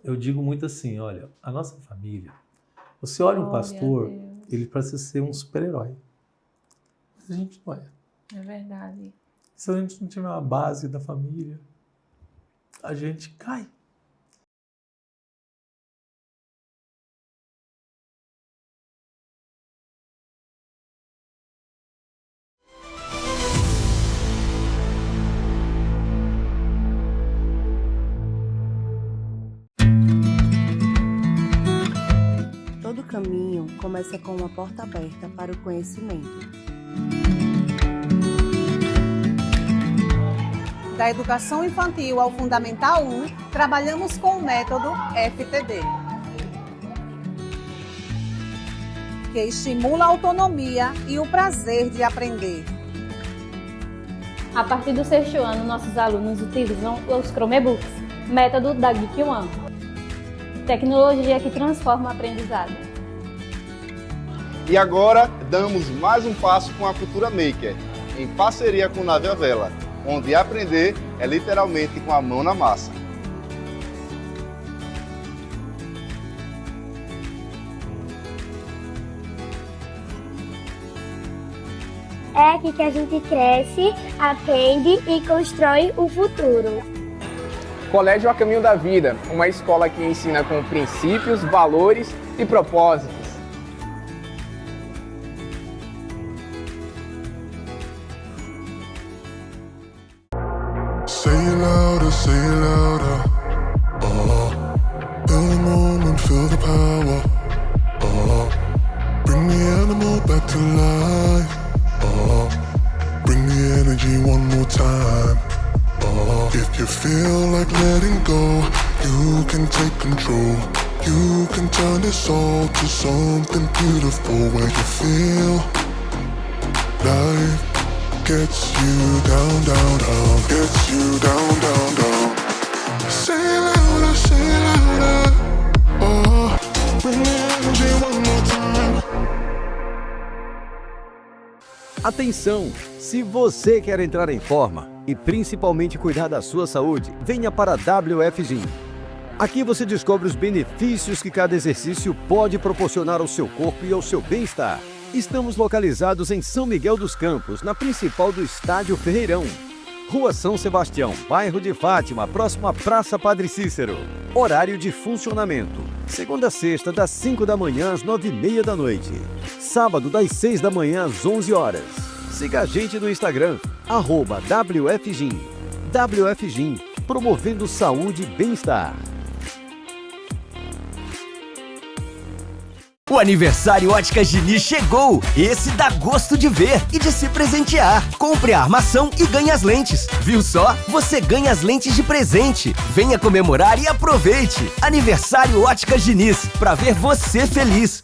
Eu digo muito assim, olha, a nossa família, você olha um pastor, ele precisa ser um super-herói. Mas a gente não é. É verdade. Se a gente não tiver uma base da família, a gente cai. Todo caminho começa com uma porta aberta para o conhecimento. Da educação infantil ao Fundamental 1, trabalhamos com o método FTD, que estimula a autonomia e o prazer de aprender. A partir do 6º ano, nossos alunos utilizam os Chromebooks, método da Geek One. Tecnologia que transforma o aprendizado. E agora, damos mais um passo com a Cultura Maker, em parceria com Nave à Vela, onde aprender é literalmente com a mão na massa. É aqui que a gente cresce, aprende e constrói o futuro. Colégio A Caminho da Vida, uma escola que ensina com princípios, valores e propósitos. Say it louder, say it louder. Feel the moment, feel the power. Bring the animal back to life. Bring the energy one more time. If you feel like letting go, you can take control. You can turn this all to something beautiful where you feel life gets you down, down, down. Gets you down, down, down. Say it louder, say it louder. Bring the energy one more time. Atenção! Se você quer entrar em forma e principalmente cuidar da sua saúde, venha para a WF Gym. Aqui você descobre os benefícios que cada exercício pode proporcionar ao seu corpo e ao seu bem-estar. Estamos localizados em São Miguel dos Campos, na principal do Estádio Ferreirão. Rua São Sebastião, bairro de Fátima, próximo à Praça Padre Cícero. Horário de funcionamento: segunda a sexta, das 5 da manhã às 9h30 da noite. Sábado, das 6 da manhã às 11 horas. Siga a gente no Instagram, @WFGym. WF Gym, promovendo saúde e bem-estar. O aniversário Óticas Diniz chegou! Esse dá gosto de ver e de se presentear. Compre a armação e ganhe as lentes. Viu só? Você ganha as lentes de presente. Venha comemorar e aproveite! Aniversário Óticas Diniz, pra ver você feliz.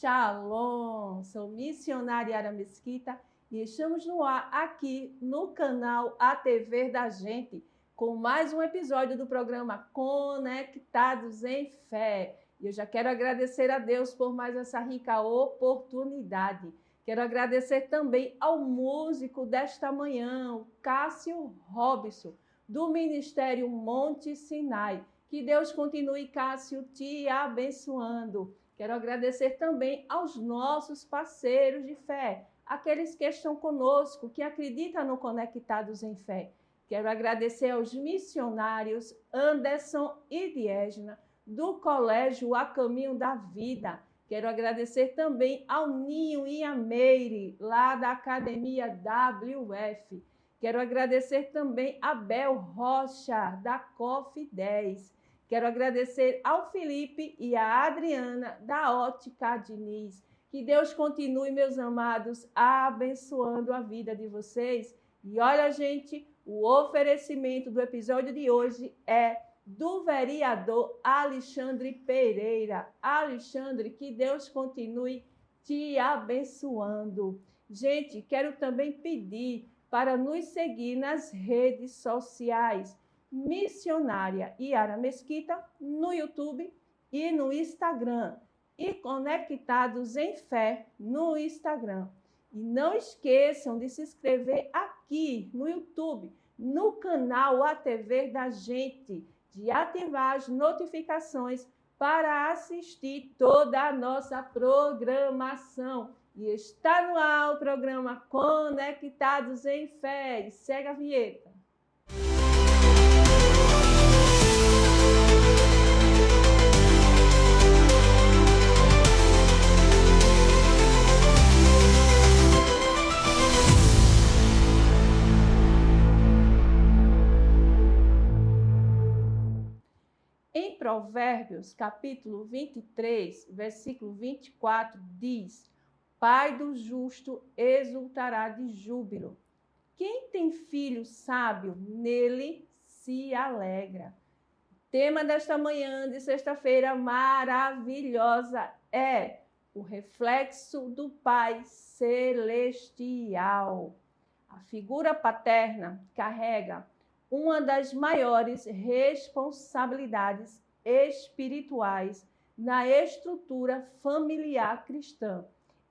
Shalom, sou missionária Yara Mesquita e estamos no ar aqui no canal ATV da Gente com mais um episódio do programa Conectados em Fé. E eu já quero agradecer a Deus por mais essa rica oportunidade. Quero agradecer também ao músico desta manhã, o Cássio Robson, do Ministério Monte Sinai. Que Deus continue, Cássio, te abençoando. Quero agradecer também aos nossos parceiros de fé, aqueles que estão conosco, que acreditam no Conectados em Fé. Quero agradecer aos missionários Anderson e Diegna, do Colégio A Caminho da Vida. Quero agradecer também ao Ninho e a Meire, lá da Academia WF. Quero agradecer também a Bel Rocha, da COF 10. Quero agradecer ao Felipe e à Adriana, da Ótica Diniz. Que Deus continue, meus amados, abençoando a vida de vocês. E olha, gente, o oferecimento do episódio de hoje é do vereador Alexandre Pereira. Alexandre, que Deus continue te abençoando. Gente, quero também pedir para nos seguir nas redes sociais. Missionária Yara Mesquita, no YouTube e no Instagram. E Conectados em Fé no Instagram. E não esqueçam de se inscrever aqui no YouTube, no canal ATV da Gente, de ativar as notificações para assistir toda a nossa programação. E está no ar o programa Conectados em Fé. E segue a vinheta. Em Provérbios, capítulo 23, versículo 24, diz: Pai do justo exultará de júbilo. Quem tem filho sábio, nele se alegra. O tema desta manhã de sexta-feira maravilhosa é o reflexo do Pai Celestial. A figura paterna carrega uma das maiores responsabilidades espirituais na estrutura familiar cristã.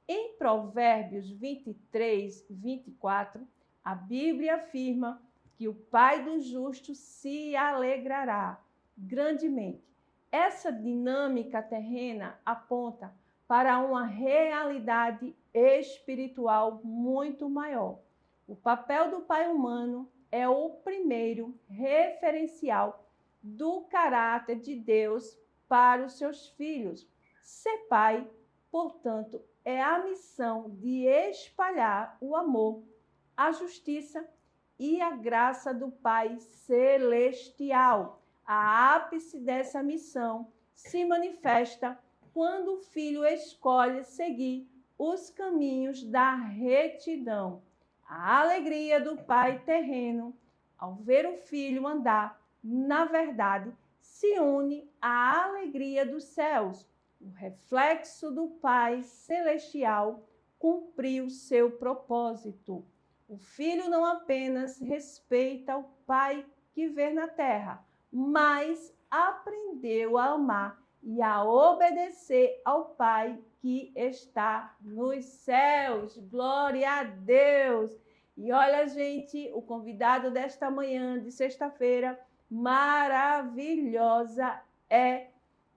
Em Provérbios 23, 24, a Bíblia afirma que o Pai do justo se alegrará grandemente. Essa dinâmica terrena aponta para uma realidade espiritual muito maior. O papel do pai humano é o primeiro referencial do caráter de Deus para os seus filhos. Ser pai, portanto, é a missão de espalhar o amor, a justiça e a graça do Pai Celestial. A ápice dessa missão se manifesta quando o filho escolhe seguir os caminhos da retidão. A alegria do pai terreno, ao ver o filho andar na verdade, se une à alegria dos céus. O reflexo do Pai Celestial cumpriu seu propósito. O filho não apenas respeita o pai que vê na terra, mas aprendeu a amar e a obedecer ao Pai que está nos céus. Glória a Deus! E olha, gente, o convidado desta manhã de sexta-feira maravilhosa é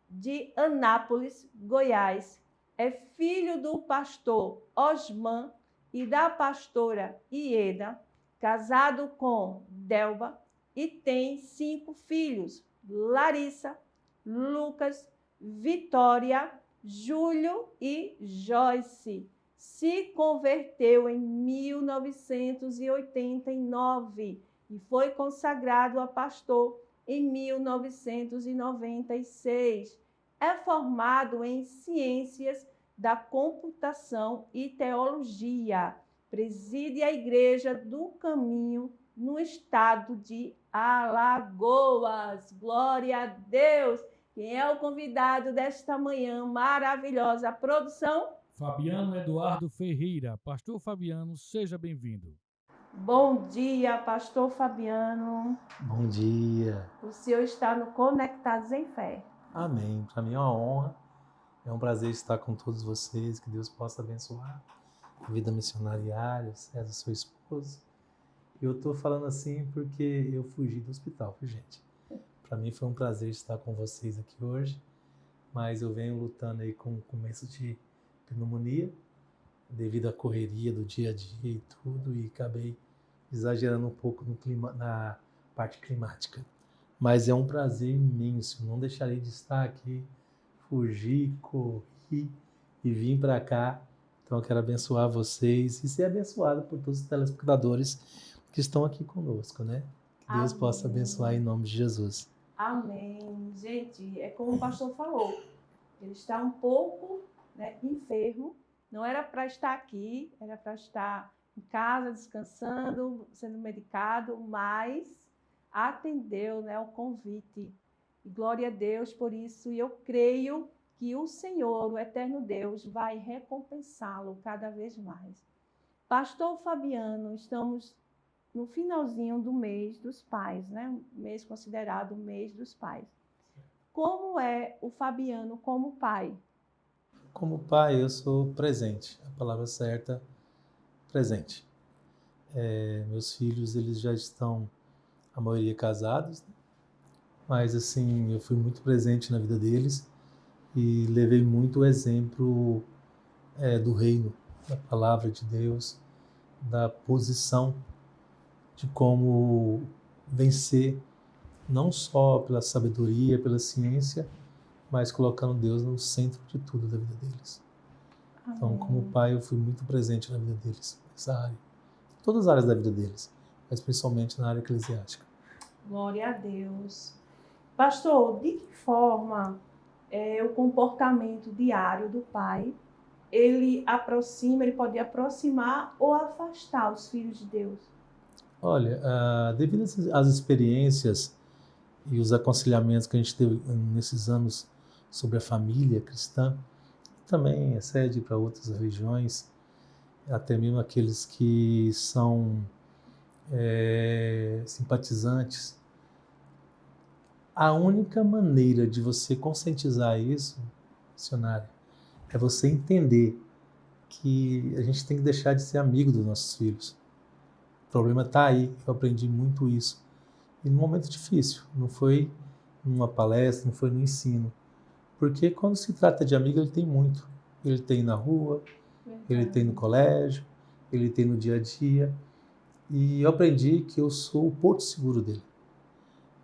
de Anápolis, Goiás. É filho do pastor Osman e da pastora Ieda, casado com Delba, e tem 5 filhos: Larissa, Lucas, Vitória, Júlio e Joyce. Se converteu em 1989 e foi consagrado a pastor em 1996. É formado em Ciências da Computação e Teologia. Preside a Igreja do Caminho no estado de Alagoas. Glória a Deus! Quem é o convidado desta manhã maravilhosa? Produção? Fabiano Eduardo Ferreira. Pastor Fabiano, seja bem-vindo. Bom dia, pastor Fabiano. Bom dia. O senhor está no Conectados em Fé. Amém. Para mim é uma honra, é um prazer estar com todos vocês, que Deus possa abençoar a vida missionária, César, sua esposa, Eu estou falando assim porque eu fugi do hospital, gente. Para mim foi um prazer estar com vocês aqui hoje, mas eu venho lutando aí com o começo de pneumonia, devido à correria do dia a dia e tudo, e acabei exagerando um pouco no clima, na parte climática. Mas é um prazer imenso, não deixarei de estar aqui, fugi, corri e vim para cá. Então eu quero abençoar vocês e ser abençoado por todos os telespectadores que estão aqui conosco, né? Que Deus possa abençoar em nome de Jesus. Amém. Gente, é como o pastor falou, ele está um pouco, né, enfermo, não era para estar aqui, era para estar em casa, descansando, sendo medicado, mas atendeu, né, o convite. E glória a Deus por isso, e eu creio que o Senhor, o eterno Deus, vai recompensá-lo cada vez mais. Pastor Fabiano, estamos no finalzinho do mês dos pais, né? Um mês considerado o mês dos pais. Como é o Fabiano como pai? Como pai, eu sou presente. A palavra certa, presente. Meus filhos, eles já estão, a maioria, casados, né? Mas, assim, eu fui muito presente na vida deles e levei muito o exemplo do reino, da palavra de Deus, da posição de como vencer, não só pela sabedoria, pela ciência, mas colocando Deus no centro de tudo da vida deles. Amém. Então, como pai, eu fui muito presente na vida deles, nessa área. Em todas as áreas da vida deles, mas principalmente na área eclesiástica. Glória a Deus. Pastor, de que forma o comportamento diário do pai, ele pode aproximar ou afastar os filhos de Deus? Olha, devido às experiências e os aconselhamentos que a gente teve nesses anos sobre a família cristã, também excede para outras religiões, até mesmo aqueles que são simpatizantes. A única maneira de você conscientizar isso, missionário, é você entender que a gente tem que deixar de ser amigo dos nossos filhos. O problema está aí, eu aprendi muito isso. E num momento difícil, não foi numa palestra, não foi no ensino. Porque quando se trata de amigo, ele tem muito. Ele tem na rua, ele tem no colégio, ele tem no dia a dia. E eu aprendi que eu sou o porto seguro dele.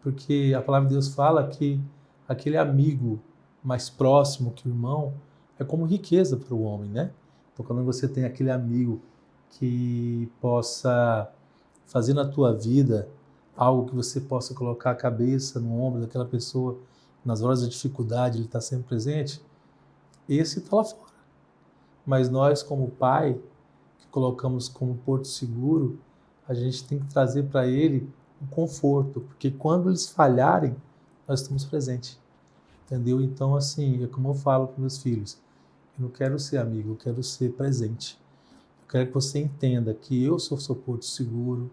Porque a palavra de Deus fala que aquele amigo mais próximo que o irmão é como riqueza para o homem, né? Então, quando você tem aquele amigo que possa fazer na tua vida algo que você possa colocar a cabeça no ombro daquela pessoa, nas horas de dificuldade, ele está sempre presente, esse está lá fora. Mas nós, como pai, que colocamos como porto seguro, a gente tem que trazer para ele o conforto, porque quando eles falharem, nós estamos presentes. Entendeu? Então, assim, é como eu falo para meus filhos, eu não quero ser amigo, eu quero ser presente. Eu quero que você entenda que eu sou seu porto seguro,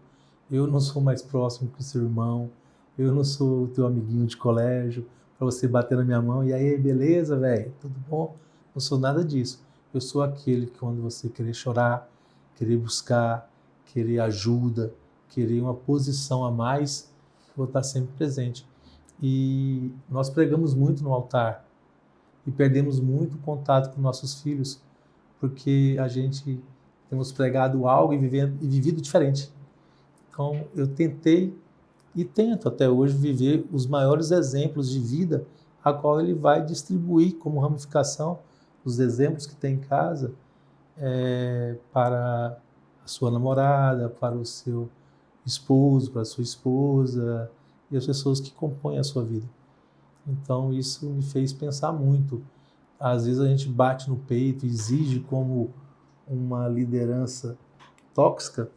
eu não sou mais próximo que o seu irmão, eu não sou o teu amiguinho de colégio, para você bater na minha mão, e aí, beleza, velho? Tudo bom? Não sou nada disso. Eu sou aquele que quando você querer chorar, querer buscar, querer ajuda, querer uma posição a mais, vou estar sempre presente. E nós pregamos muito no altar e perdemos muito contato com nossos filhos, porque a gente temos pregado algo e vivido diferente. Então, eu tentei e tento até hoje viver os maiores exemplos de vida a qual ele vai distribuir como ramificação os exemplos que tem em casa para a sua namorada, para o seu esposo, para a sua esposa e as pessoas que compõem a sua vida. Então, isso me fez pensar muito. Às vezes a gente bate no peito e exige como uma liderança tóxica,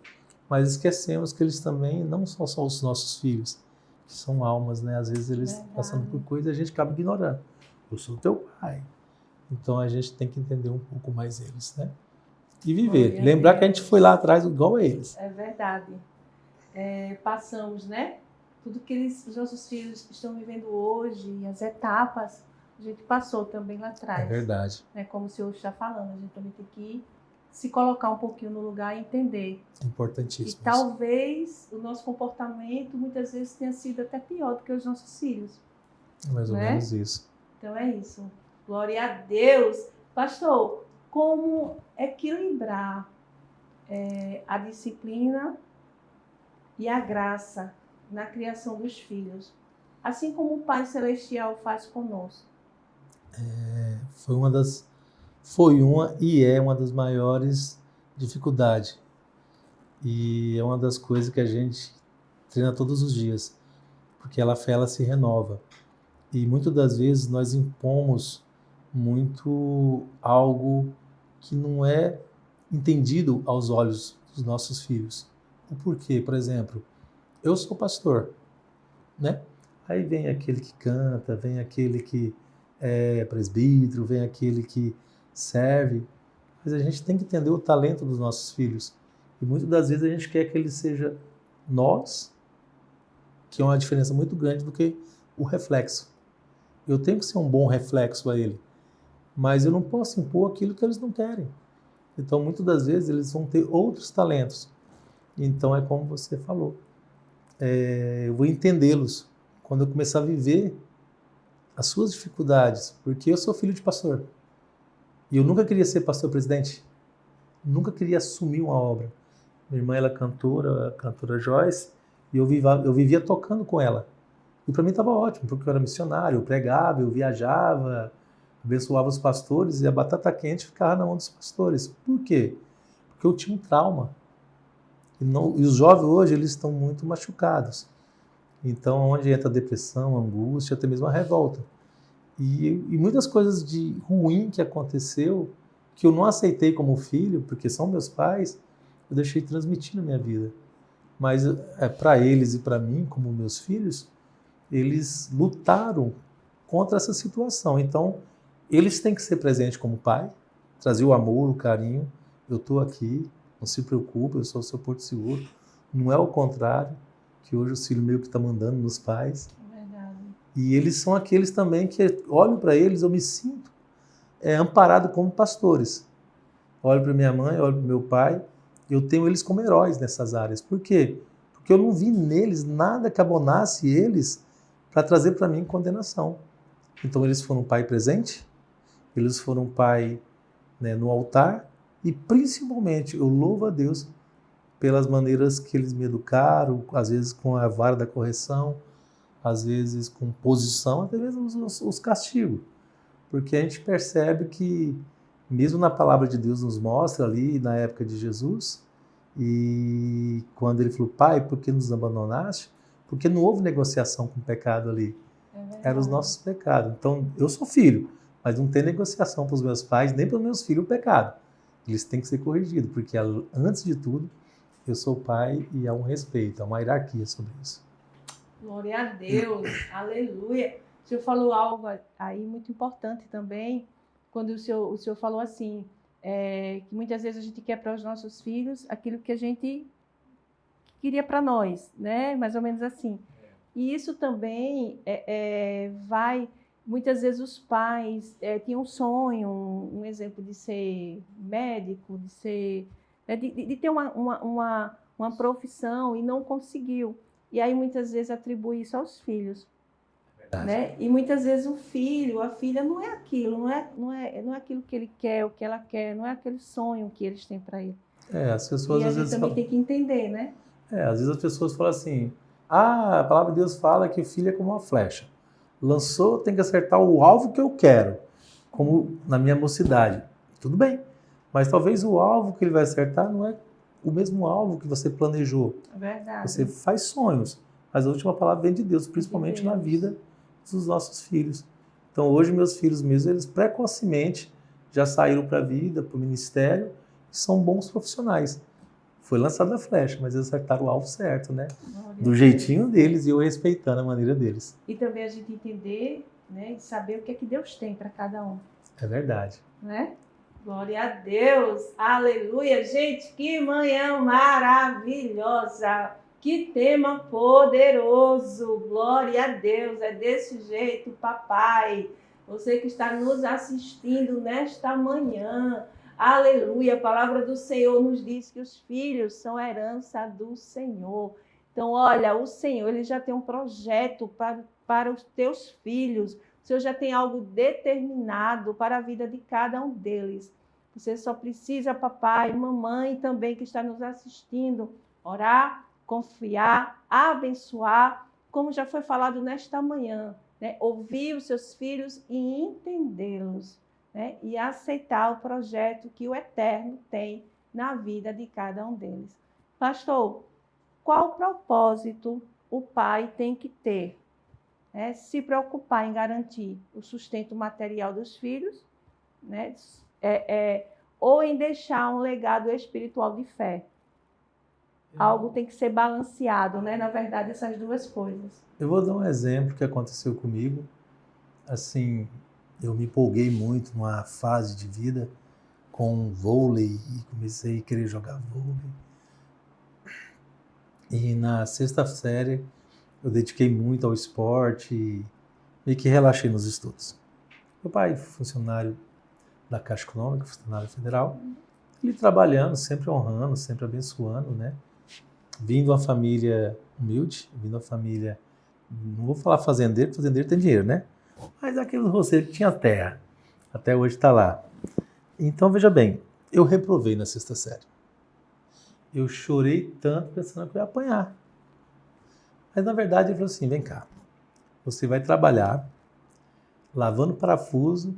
mas esquecemos que eles também não são só os nossos filhos, que são almas, né? Às vezes eles estão passando por coisas e a gente acaba ignorando. Eu sou teu pai. Então a gente tem que entender um pouco mais eles, né? E viver. Lembrar que a gente foi lá atrás igual a eles. É verdade. Passamos, né? Tudo que os nossos filhos estão vivendo hoje, as etapas, a gente passou também lá atrás. É verdade. Como o senhor está falando, a gente também tem que se colocar um pouquinho no lugar e entender. Importantíssimo. E talvez o nosso comportamento muitas vezes tenha sido até pior do que os nossos filhos. Mais ou menos isso. Então é isso. Glória a Deus. Pastor, como equilibrar a disciplina e a graça na criação dos filhos, assim como o Pai Celestial faz conosco? Foi uma e é uma das maiores dificuldades. E é uma das coisas que a gente treina todos os dias, porque a fé ela se renova. E muitas das vezes nós impomos muito algo que não é entendido aos olhos dos nossos filhos. O porquê? Por exemplo, eu sou pastor, né? Aí vem aquele que canta, vem aquele que é presbítero, vem aquele que serve, mas a gente tem que entender o talento dos nossos filhos. E muitas das vezes a gente quer que ele seja nós, que é uma diferença muito grande do que o reflexo. Eu tenho que ser um bom reflexo a ele, mas eu não posso impor aquilo que eles não querem. Então, muitas das vezes, eles vão ter outros talentos. Então, é como você falou. Eu vou entendê-los quando eu começar a viver as suas dificuldades, porque eu sou filho de pastor. E eu nunca queria ser pastor-presidente. Nunca queria assumir uma obra. Minha irmã, ela é cantora, a cantora Joyce, e eu vivia tocando com ela. E para mim estava ótimo, porque eu era missionário, eu pregava, eu viajava, abençoava os pastores, e a batata quente ficava na mão dos pastores. Por quê? Porque eu tinha um trauma. E os jovens hoje, eles estão muito machucados. Então, onde entra a depressão, a angústia, até mesmo a revolta. E muitas coisas de ruim que aconteceu, que eu não aceitei como filho, porque são meus pais, eu deixei transmitir na minha vida. Mas para eles e para mim, como meus filhos, eles lutaram contra essa situação. Então, eles têm que ser presentes como pai, trazer o amor, o carinho. Eu estou aqui, não se preocupe, eu sou o seu porto seguro. Não é o contrário, que hoje os filhos meio que estão mandando nos pais. É verdade. E eles são aqueles também que, olho para eles, eu me sinto amparado como pastores. Olho para minha mãe, olho para meu pai, eu tenho eles como heróis nessas áreas. Por quê? Porque eu não vi neles nada que abonasse eles para trazer para mim condenação. Então eles foram pai presente, eles foram pai, né, no altar, e principalmente eu louvo a Deus pelas maneiras que eles me educaram, às vezes com a vara da correção, às vezes com posição, até mesmo os castigos. Porque a gente percebe que, mesmo na palavra de Deus nos mostra ali, na época de Jesus, e quando ele falou, pai, por que nos abandonaste? Porque não houve negociação com o pecado ali. Eram os nossos pecados. Então, eu sou filho, mas não tem negociação para os meus pais, nem para os meus filhos o pecado. Eles têm que ser corrigidos, porque antes de tudo, eu sou pai e há um respeito, há uma hierarquia sobre isso. Glória a Deus, aleluia. O senhor falou algo aí muito importante também, quando o senhor falou assim, que muitas vezes a gente quer para os nossos filhos aquilo que a gente queria para nós, né? Mais ou menos assim. E isso também vai... Muitas vezes os pais tinham um sonho, um exemplo de ser médico, de ser... de ter uma profissão e não conseguiu. E aí muitas vezes atribui isso aos filhos. Né? E muitas vezes o filho, a filha não é aquilo, não é aquilo que ele quer, o que ela quer, não é aquele sonho que eles têm para ele. As pessoas e às vezes também tem que entender, né? Às vezes as pessoas falam assim, a palavra de Deus fala que o filho é como uma flecha. Lançou, tem que acertar o alvo que eu quero, como na minha mocidade. Tudo bem, mas talvez o alvo que ele vai acertar não é o mesmo alvo que você planejou. É verdade. Você faz sonhos, mas a última palavra vem de Deus, principalmente na vida dos nossos filhos. Então hoje meus filhos mesmo, eles precocemente já saíram para a vida, para o ministério, e são bons profissionais. Foi lançada a flecha, mas eles acertaram o alvo certo, né? Do jeitinho deles e eu respeitando a maneira deles. E também a gente entender, né, e saber o que é que Deus tem para cada um. É verdade. Né? Glória a Deus, aleluia. Gente, que manhã maravilhosa, que tema poderoso, glória a Deus, é desse jeito, papai. Você que está nos assistindo nesta manhã, Aleluia, a palavra do Senhor nos diz que os filhos são herança do Senhor. Então, olha, o Senhor ele já tem um projeto para os teus filhos. O Senhor já tem algo determinado para a vida de cada um deles. Você só precisa, papai, mamãe também que está nos assistindo, orar, confiar, abençoar, como já foi falado nesta manhã, né? Ouvir os seus filhos e entendê-los, né? E aceitar o projeto que o Eterno tem na vida de cada um deles. Pastor, qual propósito o pai tem que ter? Se preocupar em garantir o sustento material dos filhos, né? Ou em deixar um legado espiritual de fé. Algo tem que ser balanceado, né? Na verdade, essas duas coisas. Eu vou dar um exemplo que aconteceu comigo. Assim, eu me empolguei muito numa fase de vida com vôlei e comecei a querer jogar vôlei. E na sexta série eu dediquei muito ao esporte e meio que relaxei nos estudos. Meu pai, funcionário da Caixa Econômica, funcionário federal, ele trabalhando, sempre honrando, sempre abençoando, né? Vim de uma família humilde, vim de uma família, não vou falar fazendeiro, porque fazendeiro tem dinheiro, né? Mas aquele roceiro que tinha terra, até hoje está lá. Então, veja bem, eu reprovei na sexta série. Eu chorei tanto pensando que eu ia apanhar. Mas, na verdade, ele falou assim, vem cá, você vai trabalhar lavando parafuso,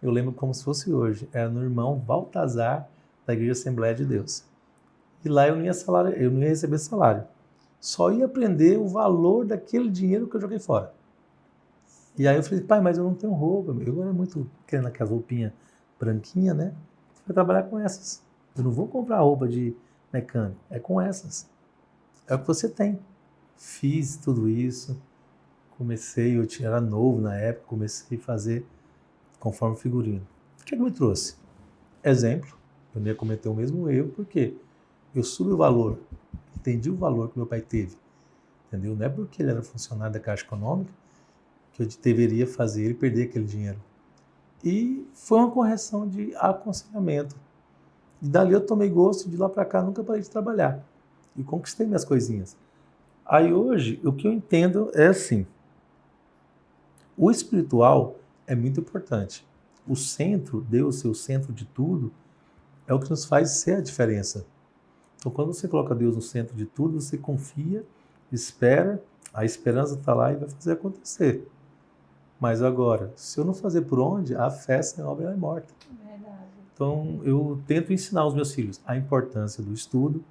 eu lembro como se fosse hoje, era no irmão Baltazar, da Igreja Assembleia de Deus. E lá eu não ia receber salário. Só ia aprender o valor daquele dinheiro que eu joguei fora. E aí eu falei, pai, mas eu não tenho roupa. Eu era muito querendo aquelas roupinhas branquinhas, né? Eu vou trabalhar com essas. Eu não vou comprar roupa de mecânico, é com essas. É o que você tem. Fiz tudo isso. Comecei, eu era novo na época, comecei a fazer conforme figurino. O que me trouxe? Exemplo, eu não ia cometer o mesmo erro, porque eu soube o valor, entendi o valor que meu pai teve, entendeu? Não é porque ele era funcionário da Caixa Econômica que eu deveria fazer ele perder aquele dinheiro. E foi uma correção de aconselhamento. E dali eu tomei gosto, de lá para cá nunca parei de trabalhar. E conquistei minhas coisinhas. Aí hoje, o que eu entendo é assim, o espiritual é muito importante. O centro, Deus ser o centro de tudo, é o que nos faz ser a diferença. Então, quando você coloca Deus no centro de tudo, você confia, espera, a esperança está lá e vai fazer acontecer. Mas agora, se eu não fazer por onde, a fé sem obra é morta. Verdade. Então, eu tento ensinar aos meus filhos a importância do estudo,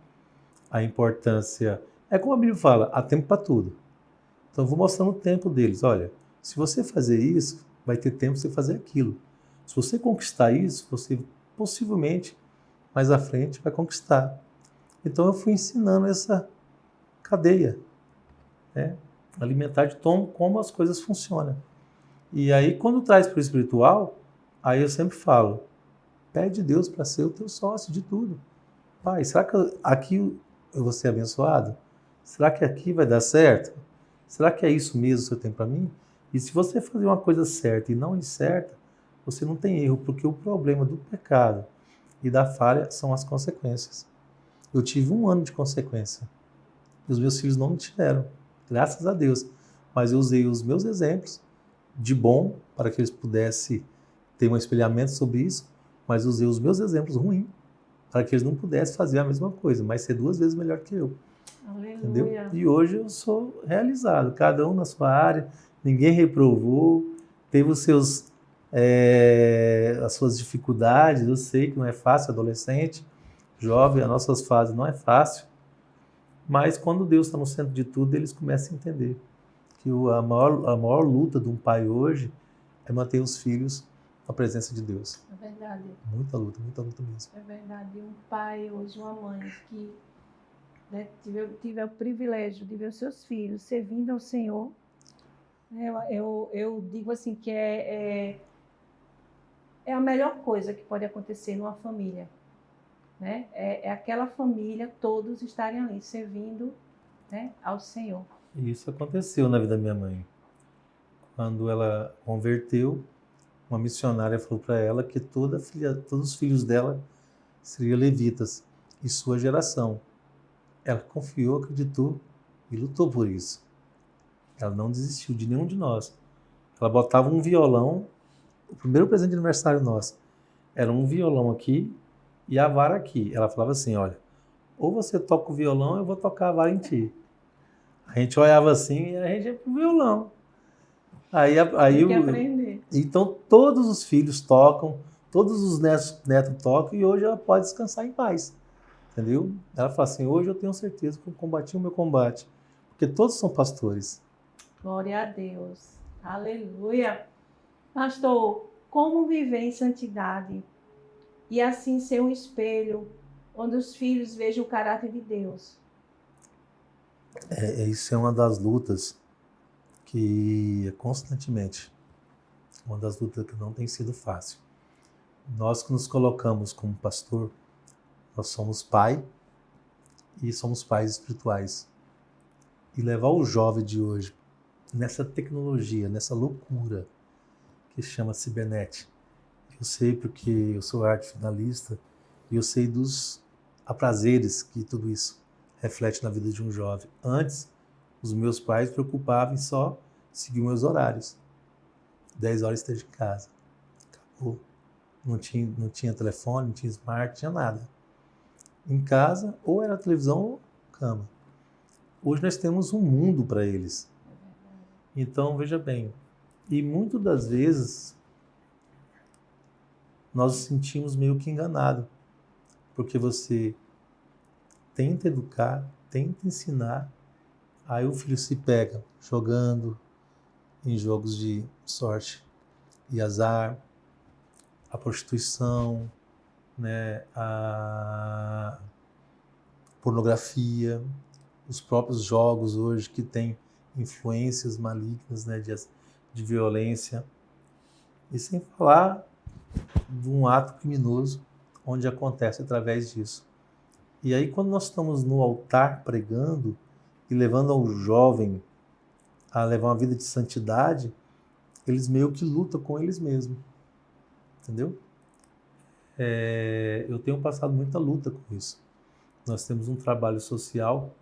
a importância... É como a Bíblia fala, há tempo para tudo. Então, eu vou mostrando o tempo deles. Olha, se você fazer isso, vai ter tempo para você fazer aquilo. Se você conquistar isso, você possivelmente, mais à frente, vai conquistar. Então, eu fui ensinando essa cadeia, né? Alimentar de como as coisas funcionam. E aí, quando traz para o espiritual, aí eu sempre falo, pede Deus para ser o teu sócio de tudo. Pai, será que aqui eu vou ser abençoado? Será que aqui vai dar certo? Será que é isso mesmo que o Senhor tem para mim? E se você fazer uma coisa certa e não incerta, você não tem erro, porque o problema do pecado e da falha são as consequências. Eu tive 1 ano de consequência. E os meus filhos não me tiveram, graças a Deus. Mas eu usei os meus exemplos de bom para que eles pudessem ter um espelhamento sobre isso, mas usei os meus exemplos ruins para que eles não pudessem fazer a mesma coisa, mas ser 2 vezes melhor que eu. Aleluia. Entendeu? E hoje eu sou realizado, cada um na sua área, ninguém reprovou, teve os seus, as suas dificuldades, eu sei que não é fácil, adolescente, jovem, as nossas fases não é fácil, mas quando Deus está no centro de tudo, eles começam a entender que a maior luta de um pai hoje é manter os filhos na presença de Deus. É verdade. Muita luta mesmo. É verdade. Um pai hoje, uma mãe que, né, tiver o privilégio de ver os seus filhos servindo ao Senhor, eu digo assim que é a melhor coisa que pode acontecer numa família. Né? É aquela família, todos estarem ali servindo, né, ao Senhor. E isso aconteceu na vida da minha mãe. Quando ela converteu, uma missionária falou para ela que todos os filhos dela seriam levitas e sua geração. Ela confiou, acreditou e lutou por isso. Ela não desistiu de nenhum de nós. Ela botava um violão, o primeiro presente de aniversário nosso, era um violão aqui e a vara aqui. Ela falava assim, olha, ou você toca o violão ou eu vou tocar a vara em ti. A gente olhava assim e a gente ia pro violão. Aí Tem que aprender. Então todos os filhos tocam, todos os netos tocam e hoje ela pode descansar em paz. Entendeu? Ela fala assim, hoje eu tenho certeza que eu combati o meu combate. Porque todos são pastores. Glória a Deus. Aleluia. Pastor, como viver em santidade e assim ser um espelho onde os filhos vejam o caráter de Deus? Isso é uma das lutas que constantemente, uma das lutas que não tem sido fácil. Nós que nos colocamos como pastor, nós somos pai e somos pais espirituais. E levar o jovem de hoje nessa tecnologia, nessa loucura que chama cibernet. Eu sei porque eu sou arte finalista e eu sei dos aprazeres que tudo isso reflete na vida de um jovem. Antes, os meus pais se preocupavam em só seguir meus horários. 10 horas esteja em casa. Acabou. Não tinha telefone, não tinha smart, não tinha nada. Em casa, ou era televisão ou cama. Hoje nós temos um mundo para eles. Então, veja bem, e muitas das vezes nós nos sentimos meio que enganados, porque você tenta educar, tenta ensinar, aí o filho se pega jogando em jogos de sorte e azar, a prostituição, né, a pornografia, os próprios jogos hoje que têm influências malignas, né, de violência, e sem falar de um ato criminoso onde acontece através disso. E aí quando nós estamos no altar pregando e levando ao jovem a levar uma vida de santidade, eles meio que lutam com eles mesmos, entendeu? Eu tenho passado muita luta com isso. Nós temos um trabalho social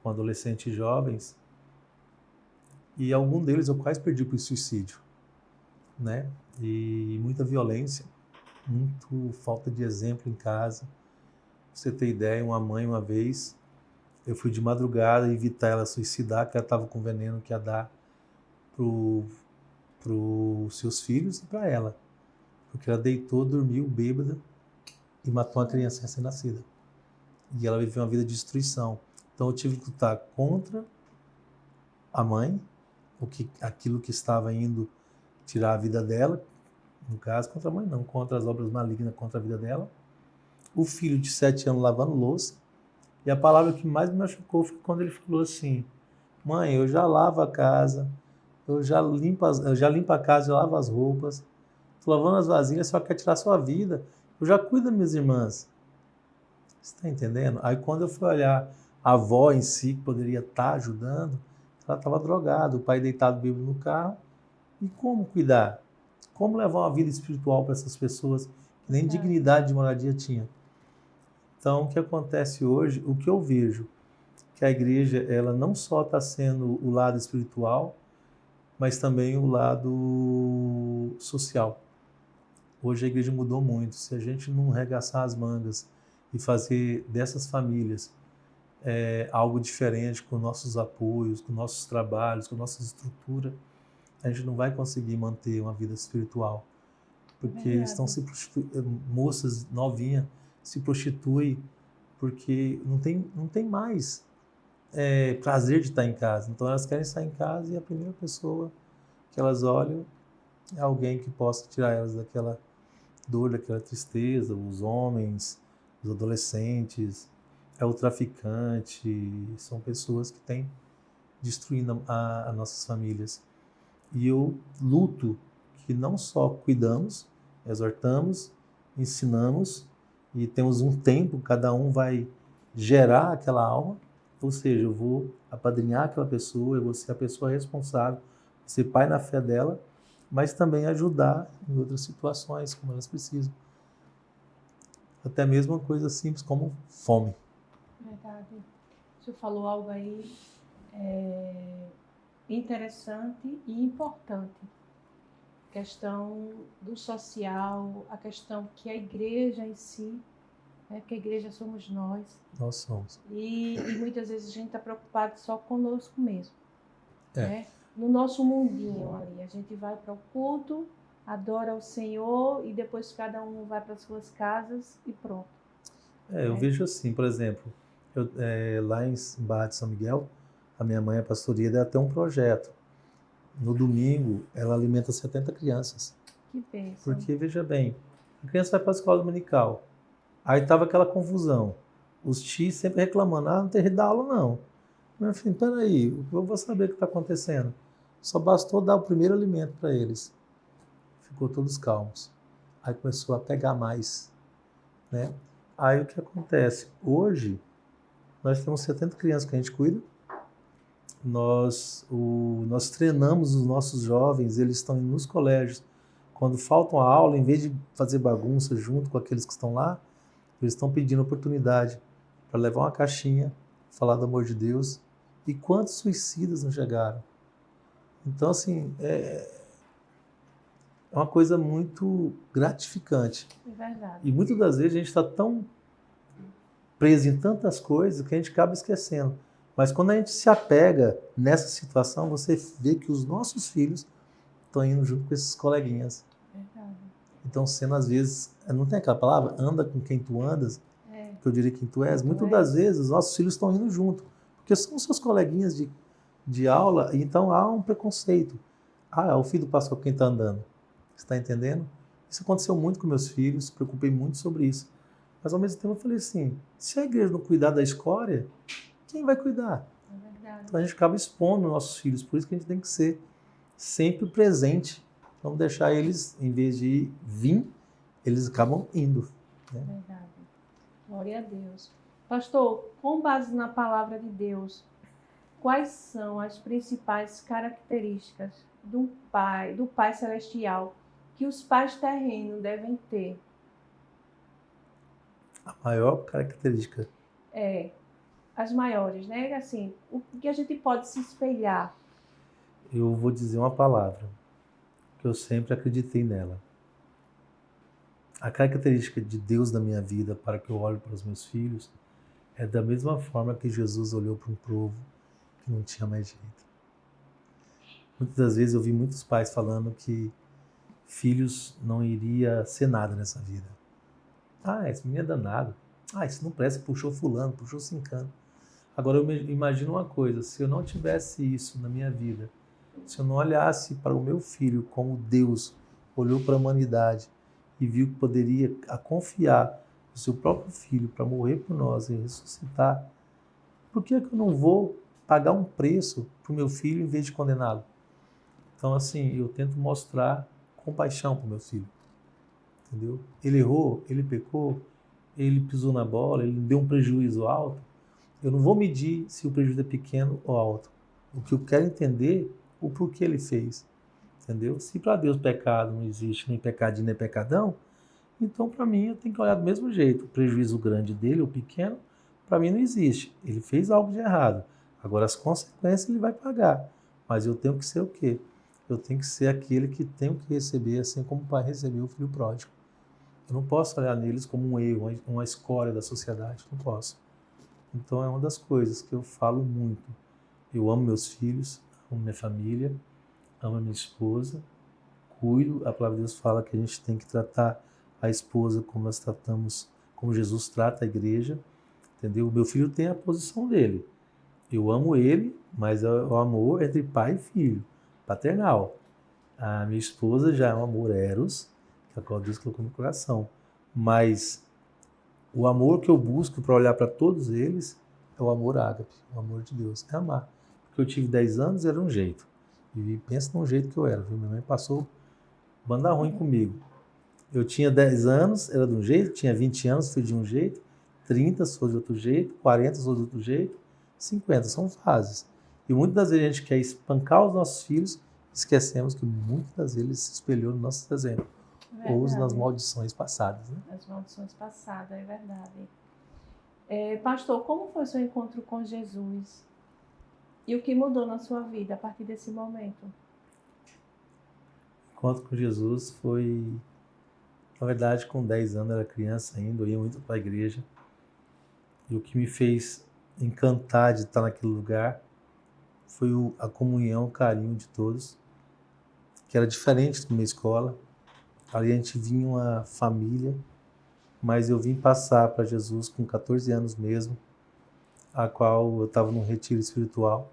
com adolescentes e jovens e algum deles eu quase perdi para o suicídio, né? E muita violência, muito falta de exemplo em casa. Pra você ter ideia, uma mãe uma vez, eu fui de madrugada evitar ela suicidar, que ela estava com veneno que ia dar para os seus filhos e para ela. Porque ela deitou, dormiu bêbada e matou uma criança recém-nascida. E ela viveu uma vida de destruição. Então eu tive que lutar contra a mãe, aquilo que estava indo tirar a vida dela, no caso, contra a mãe não, contra as obras malignas contra a vida dela. O filho de 7 anos lavando louça. E a palavra que mais me machucou foi quando ele falou assim, mãe, eu já lavo a casa, eu já limpo a casa, eu lavo as roupas, estou lavando as vasilhas, só quer tirar a sua vida. Eu já cuido das minhas irmãs. Você está entendendo? Aí quando eu fui olhar a avó em si, que poderia estar ajudando, ela estava drogada, o pai deitado bêbado no carro. E como cuidar? Como levar uma vida espiritual para essas pessoas que nem dignidade de moradia tinha? Então, o que acontece hoje, o que eu vejo, que a igreja, ela não só está sendo o lado espiritual, mas também o lado social. Hoje a igreja mudou muito. Se a gente não arregaçar as mangas e fazer dessas famílias algo diferente com nossos apoios, com nossos trabalhos, com nossa estrutura, a gente não vai conseguir manter uma vida espiritual. Porque estão se prostituindo, moças novinhas se prostituem porque não tem mais prazer de estar em casa. Então elas querem estar em casa e a primeira pessoa que elas olham é alguém que possa tirar elas daquela dor, daquela tristeza, os homens, os adolescentes, o traficante, são pessoas que têm destruindo as nossas famílias. E eu luto que não só cuidamos, exortamos, ensinamos, e temos um tempo, cada um vai gerar aquela alma, ou seja, eu vou apadrinhar aquela pessoa, eu vou ser a pessoa responsável, ser pai na fé dela, mas também ajudar em outras situações, como elas precisam. Até mesmo uma coisa simples como fome. Verdade. O senhor falou algo aí interessante e importante. A questão do social, a questão que a igreja em si, né, porque a igreja somos nós. Nós somos. E muitas vezes a gente está preocupado só conosco mesmo. É. Né? No nosso mundinho ali, a gente vai para o culto, adora o Senhor e depois cada um vai para as suas casas e pronto. Eu vejo assim, por exemplo, lá em Barra de São Miguel, a minha mãe, a pastoria, ela tem um projeto. No domingo, ela alimenta 70 crianças. Que bênção. Porque, veja bem, a criança vai para a escola dominical. Aí estava aquela confusão. Os tios sempre reclamando, não tem jeito de dar aula, não. Meu filho, peraí, eu vou saber o que está acontecendo. Só bastou dar o primeiro alimento para eles. Ficou todos calmos. Aí começou a pegar mais, né? Aí o que acontece? Hoje, nós temos 70 crianças que a gente cuida. Nós treinamos os nossos jovens, eles estão indo nos colégios. Quando faltam a aula, em vez de fazer bagunça junto com aqueles que estão lá, eles estão pedindo oportunidade para levar uma caixinha, falar do amor de Deus. E quantos suicidas não chegaram? Então, assim, é uma coisa muito gratificante. É verdade. E muitas das vezes a gente está tão preso em tantas coisas que a gente acaba esquecendo. Mas quando a gente se apega nessa situação, você vê que os nossos filhos estão indo junto com esses coleguinhas. Verdade. Então, sendo às vezes, não tem aquela palavra, anda com quem tu andas, que eu diria quem tu és. Muitas das vezes os nossos filhos estão indo junto, porque são seus coleguinhas de aula, então há um preconceito. É o filho do pastor quem está andando. Você está entendendo? Isso aconteceu muito com meus filhos, preocupei muito sobre isso. Mas ao mesmo tempo eu falei assim, se a igreja não cuidar da escória, quem vai cuidar? É verdade. Então a gente acaba expondo nossos filhos, por isso que a gente tem que ser sempre presente. Vamos deixar eles, em vez de vir, eles acabam indo. Né? Verdade. Glória a Deus. Pastor, com base na palavra de Deus, quais são as principais características do Pai Celestial que os pais terrenos devem ter? A maior característica. As maiores, né? Assim, o que a gente pode se espelhar? Eu vou dizer uma palavra, que eu sempre acreditei nela. A característica de Deus na minha vida para que eu olhe para os meus filhos é da mesma forma que Jesus olhou para um povo que não tinha mais jeito. Muitas das vezes eu vi muitos pais falando que filhos não iria ser nada nessa vida. Esse menino é danado. Isso não presta, puxou fulano, puxou cincano. Agora eu imagino uma coisa, se eu não tivesse isso na minha vida, se eu não olhasse para o meu filho como Deus olhou para a humanidade e viu que poderia confiar no seu próprio filho para morrer por nós e ressuscitar, por que eu não vou pagar um preço para o meu filho em vez de condená-lo? Então, assim, eu tento mostrar compaixão para o meu filho. Entendeu? Ele errou, ele pecou, ele pisou na bola, ele deu um prejuízo alto. Eu não vou medir se o prejuízo é pequeno ou alto. O que eu quero entender é o porquê ele fez. Entendeu? Se para Deus pecado não existe nem pecadinho nem pecadão, então para mim eu tenho que olhar do mesmo jeito. O prejuízo grande dele ou pequeno, para mim não existe. Ele fez algo de errado. Agora as consequências ele vai pagar. Mas eu tenho que ser o quê? Eu tenho que ser aquele que tenho que receber, assim como o pai recebeu o filho pródigo. Eu não posso olhar neles como um erro, uma escória da sociedade. Não posso. Então é uma das coisas que eu falo muito. Eu amo meus filhos, amo minha família, amo a minha esposa, cuido. A palavra de Deus fala que a gente tem que tratar a esposa como nós tratamos, como Jesus trata a igreja. Entendeu? O meu filho tem a posição dele. Eu amo ele, mas é o amor entre pai e filho, paternal. A minha esposa já é um amor eros, que é o qual Deus colocou no coração. Mas o amor que eu busco para olhar para todos eles é o amor ágape, o amor de Deus, é amar. Porque eu tive 10 anos, era um jeito. E pensa num jeito que eu era, viu? Minha mãe passou banda ruim comigo. Eu tinha 10 anos, era de um jeito, tinha 20 anos, fui de um jeito, 30 sou de outro jeito, 40 sou de outro jeito, 50, são fases. E muitas das vezes a gente quer espancar os nossos filhos esquecemos que muitas das vezes ele se espelhou no nosso exemplo, ou nas Verdade. maldições passadas. Né? As maldições passadas, é verdade. Pastor, como foi o seu encontro com Jesus? E o que mudou na sua vida a partir desse momento? O encontro com Jesus foi, na verdade, com 10 anos, eu era criança ainda, eu ia muito para a igreja. E o que me fez encantar de estar naquele lugar foi a comunhão, o carinho de todos, que era diferente da minha escola. Ali a gente vinha uma família, mas eu vim passar para Jesus com 14 anos mesmo, a qual eu estava num retiro espiritual.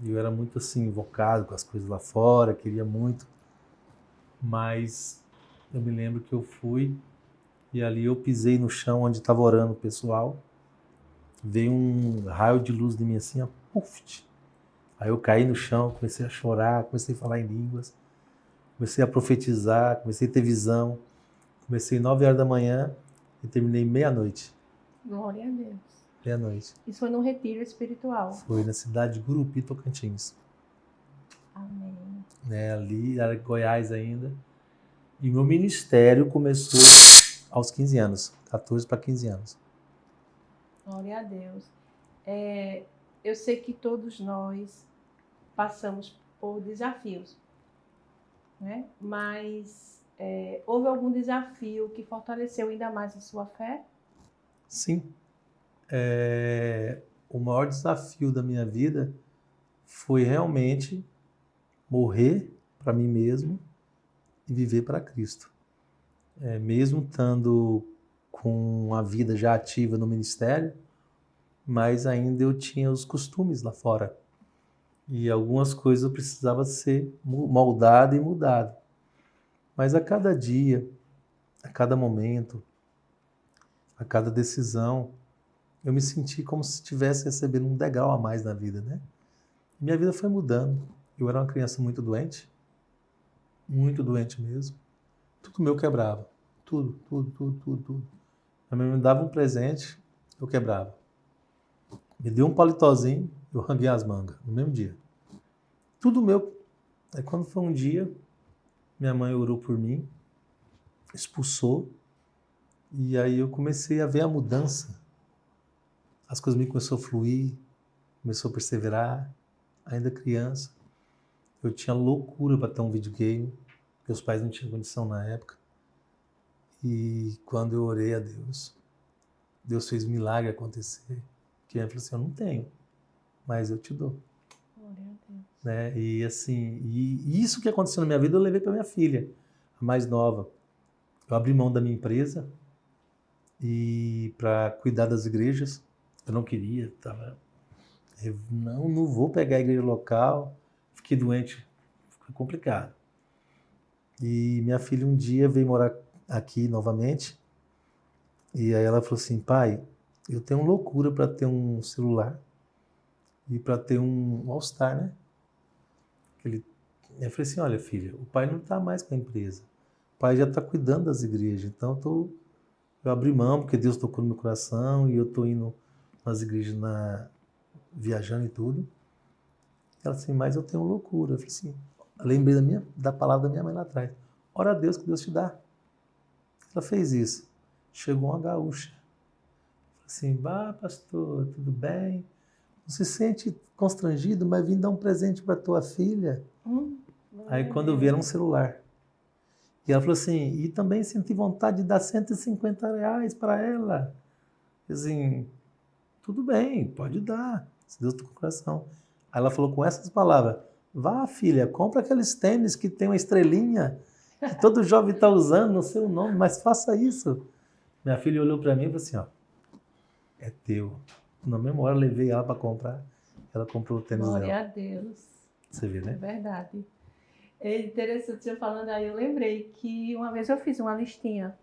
E eu era muito assim, invocado com as coisas lá fora, queria muito. Mas eu me lembro que eu fui e ali eu pisei no chão onde estava orando o pessoal. Veio um raio de luz de mim assim, ó, puf. Aí eu caí no chão, comecei a chorar, comecei a falar em línguas, comecei a profetizar, comecei a ter visão. Comecei 9 horas da manhã e terminei meia-noite. Glória a Deus. Meia-noite. Isso foi num retiro espiritual. Foi na cidade de Gurupi, Tocantins. Amém. Ali era Goiás ainda. E meu ministério começou aos 15 anos, 14 para 15 anos. Glória a Deus. Eu sei que todos nós passamos por desafios, né? Mas houve algum desafio que fortaleceu ainda mais a sua fé? Sim. O maior desafio da minha vida foi realmente morrer para mim mesmo e viver para Cristo. Mesmo estando com a vida já ativa no ministério, mas ainda eu tinha os costumes lá fora. E algumas coisas eu precisava ser moldado e mudado. Mas a cada dia, a cada momento, a cada decisão, eu me senti como se estivesse recebendo um degrau a mais na vida, né? Minha vida foi mudando. Eu era uma criança muito doente mesmo. Tudo meu quebrava. Tudo. A minha mãe me dava um presente, eu quebrava. Me deu um palitozinho, eu ranguei as mangas, no mesmo dia. Tudo meu. Aí quando foi um dia, minha mãe orou por mim, expulsou, e aí eu comecei a ver a mudança. As coisas me começaram a fluir, começou a perseverar, ainda criança. Eu tinha loucura para ter um videogame, meus pais não tinham condição na época. E quando eu orei a Deus, Deus fez um milagre acontecer. Que ele falou assim, eu não tenho, mas eu te dou. Glória a Deus. Né? E assim, e isso que aconteceu na minha vida eu levei para minha filha, a mais nova. Eu abri mão da minha empresa e para cuidar das igrejas. Eu não queria, eu não vou pegar a igreja local. Fiquei doente, ficou complicado. E minha filha um dia veio morar aqui novamente. E aí ela falou assim, pai, eu tenho loucura para ter um celular e para ter um All-Star, né? Eu falei assim, olha filha, o pai não está mais com a empresa. O pai já está cuidando das igrejas. Então eu abri mão, porque Deus tocou no meu coração e eu estou indo nas igrejas, viajando e tudo. Ela assim, mas eu tenho loucura. Eu falei assim, lembrei da palavra da minha mãe lá atrás. Ora a Deus que Deus te dá. Ela fez isso. Chegou uma gaúcha. Assim, pastor, tudo bem? Não se sente constrangido, mas vim dar um presente para tua filha. Aí quando eu vi, era um celular. E ela falou assim, e também senti vontade de dar R$150 para ela. Assim, tudo bem, pode dar, se Deus tocou o coração. Aí ela falou com essas palavras, vá filha, compra aqueles tênis que tem uma estrelinha, que todo jovem está usando no seu nome, mas faça isso. Minha filha olhou para mim e falou assim, ó, é teu. Na mesma hora eu levei ela para comprar, ela comprou o tênis dela. Glória a Deus. Você vê, né? É verdade. É interessante você falando aí, eu lembrei que uma vez eu fiz uma listinha.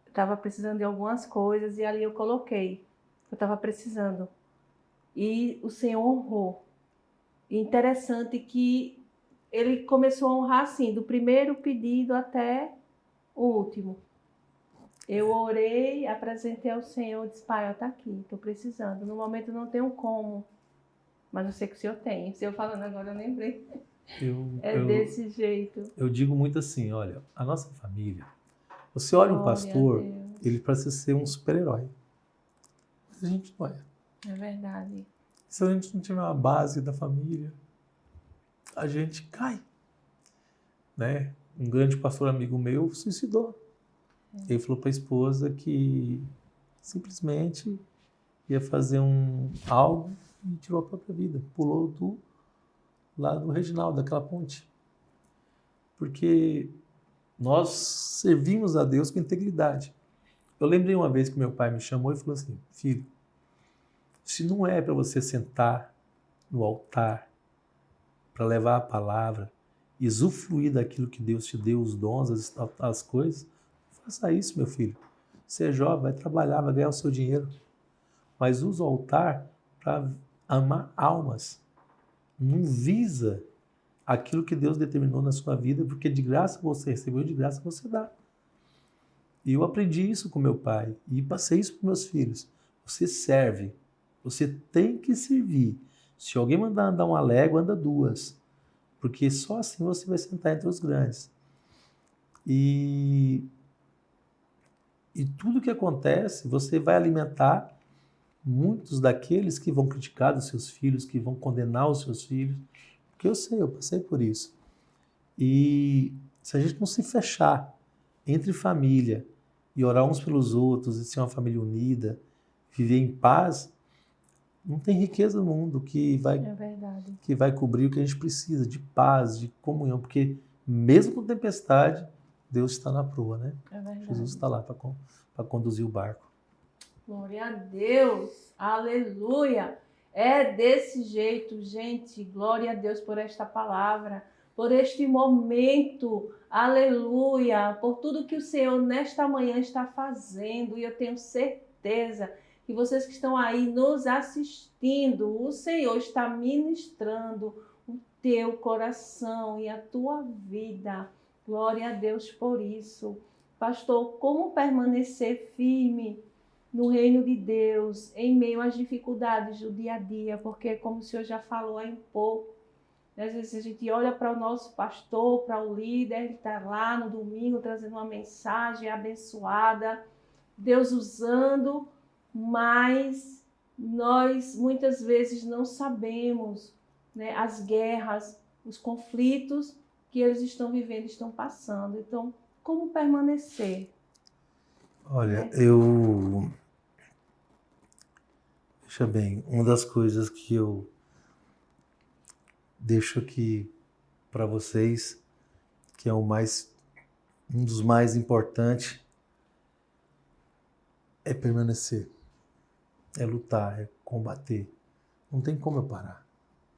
Estava precisando de algumas coisas e ali eu coloquei. Eu estava precisando. E o Senhor honrou. E interessante que ele começou a honrar assim, do primeiro pedido até o último. Eu orei, apresentei ao Senhor, disse, pai, está aqui, estou precisando. No momento não tenho como, Mas eu sei que o senhor tem. O senhor falando agora, eu lembrei. Eu Desse jeito. Eu digo muito assim, olha, a nossa família, você olha um pastor, ele parece ser um super-herói. Mas a gente não é. É verdade. Se a gente não tiver uma base da família, a gente cai. Né? Um grande pastor amigo meu suicidou. Ele falou para a esposa que simplesmente ia fazer algo e tirou a própria vida. Pulou do lado do Reginaldo, daquela ponte. Porque nós servimos a Deus com integridade. Eu lembrei uma vez que meu pai me chamou e falou assim, filho, se não é para você sentar no altar para levar a palavra, usufruir daquilo que Deus te deu, os dons, as coisas, faça isso, meu filho. Você é jovem, vai trabalhar, vai ganhar o seu dinheiro. Mas usa o altar para amar almas. Não visa aquilo que Deus determinou na sua vida, porque de graça você recebeu, de graça você dá. E eu aprendi isso com meu pai e passei isso para meus filhos. Você serve, você tem que servir. Se alguém mandar andar uma légua, anda duas. Porque só assim você vai sentar entre os grandes. E tudo que acontece, você vai alimentar muitos daqueles que vão criticar dos seus filhos, que vão condenar os seus filhos. Porque eu sei, eu passei por isso. E se a gente não se fechar entre família e orar uns pelos outros, e ser uma família unida, viver em paz, não tem riqueza no mundo que vai cobrir o que a gente precisa, de paz, de comunhão. Porque mesmo com tempestade, Deus está na proa, né? Jesus está lá para conduzir o barco. Glória a Deus, aleluia. É desse jeito, gente. Glória a Deus por esta palavra, por este momento, aleluia, por tudo que o Senhor nesta manhã está fazendo. E eu tenho certeza que vocês que estão aí nos assistindo, o Senhor está ministrando o teu coração e a tua vida. Glória a Deus por isso. Pastor, como permanecer firme no reino de Deus, em meio às dificuldades do dia a dia? Porque, como o senhor já falou aí um pouco, às vezes a gente olha para o nosso pastor, para o líder, ele está lá no domingo trazendo uma mensagem abençoada, Deus usando, mas nós muitas vezes não sabemos, né, as guerras, os conflitos que eles estão vivendo, estão passando. Então, como permanecer? Olha, Veja bem, uma das coisas que eu deixo aqui para vocês, que é um dos mais importantes, é permanecer, é lutar, é combater. Não tem como eu parar.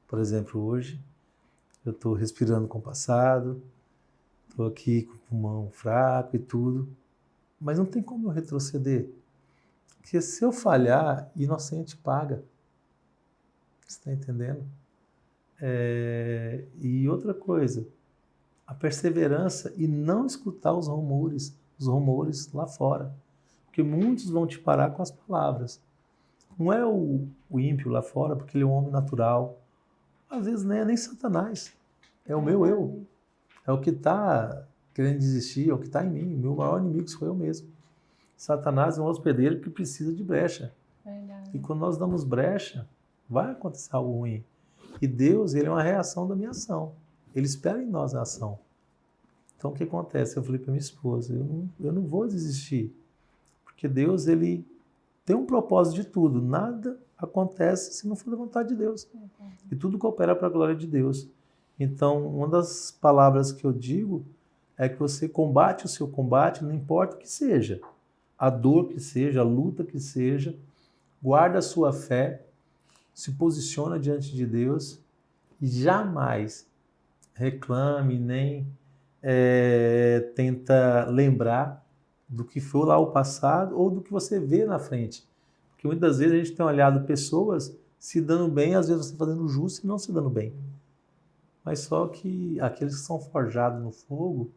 Por exemplo, hoje eu estou respirando compassado, estou aqui com o pulmão fraco e tudo, mas não tem como eu retroceder. Porque se eu falhar, inocente paga. Você está entendendo? E outra coisa, a perseverança e não escutar os rumores lá fora. Porque muitos vão te parar com as palavras. Não é o ímpio lá fora, porque ele é um homem natural. Às vezes nem Satanás. É o meu eu. É o que está querendo desistir, é o que está em mim. Meu maior inimigo sou eu mesmo. Satanás é um hospedeiro que precisa de brecha. Verdade. E quando nós damos brecha, vai acontecer algo ruim. E Deus, ele é uma reação da minha ação. Ele espera em nós a ação. Então, o que acontece? Eu falei para minha esposa, eu não vou desistir. Porque Deus, ele tem um propósito de tudo. Nada acontece se não for da vontade de Deus. E tudo coopera para a glória de Deus. Então, uma das palavras que eu digo é que você combate o seu combate, não importa o que seja. A dor que seja, a luta que seja, guarda a sua fé, se posiciona diante de Deus e jamais reclame, nem tenta lembrar do que foi lá o passado ou do que você vê na frente. Porque muitas vezes a gente tem olhado pessoas se dando bem, às vezes você fazendo justo e não se dando bem. Mas só que aqueles que são forjados no fogo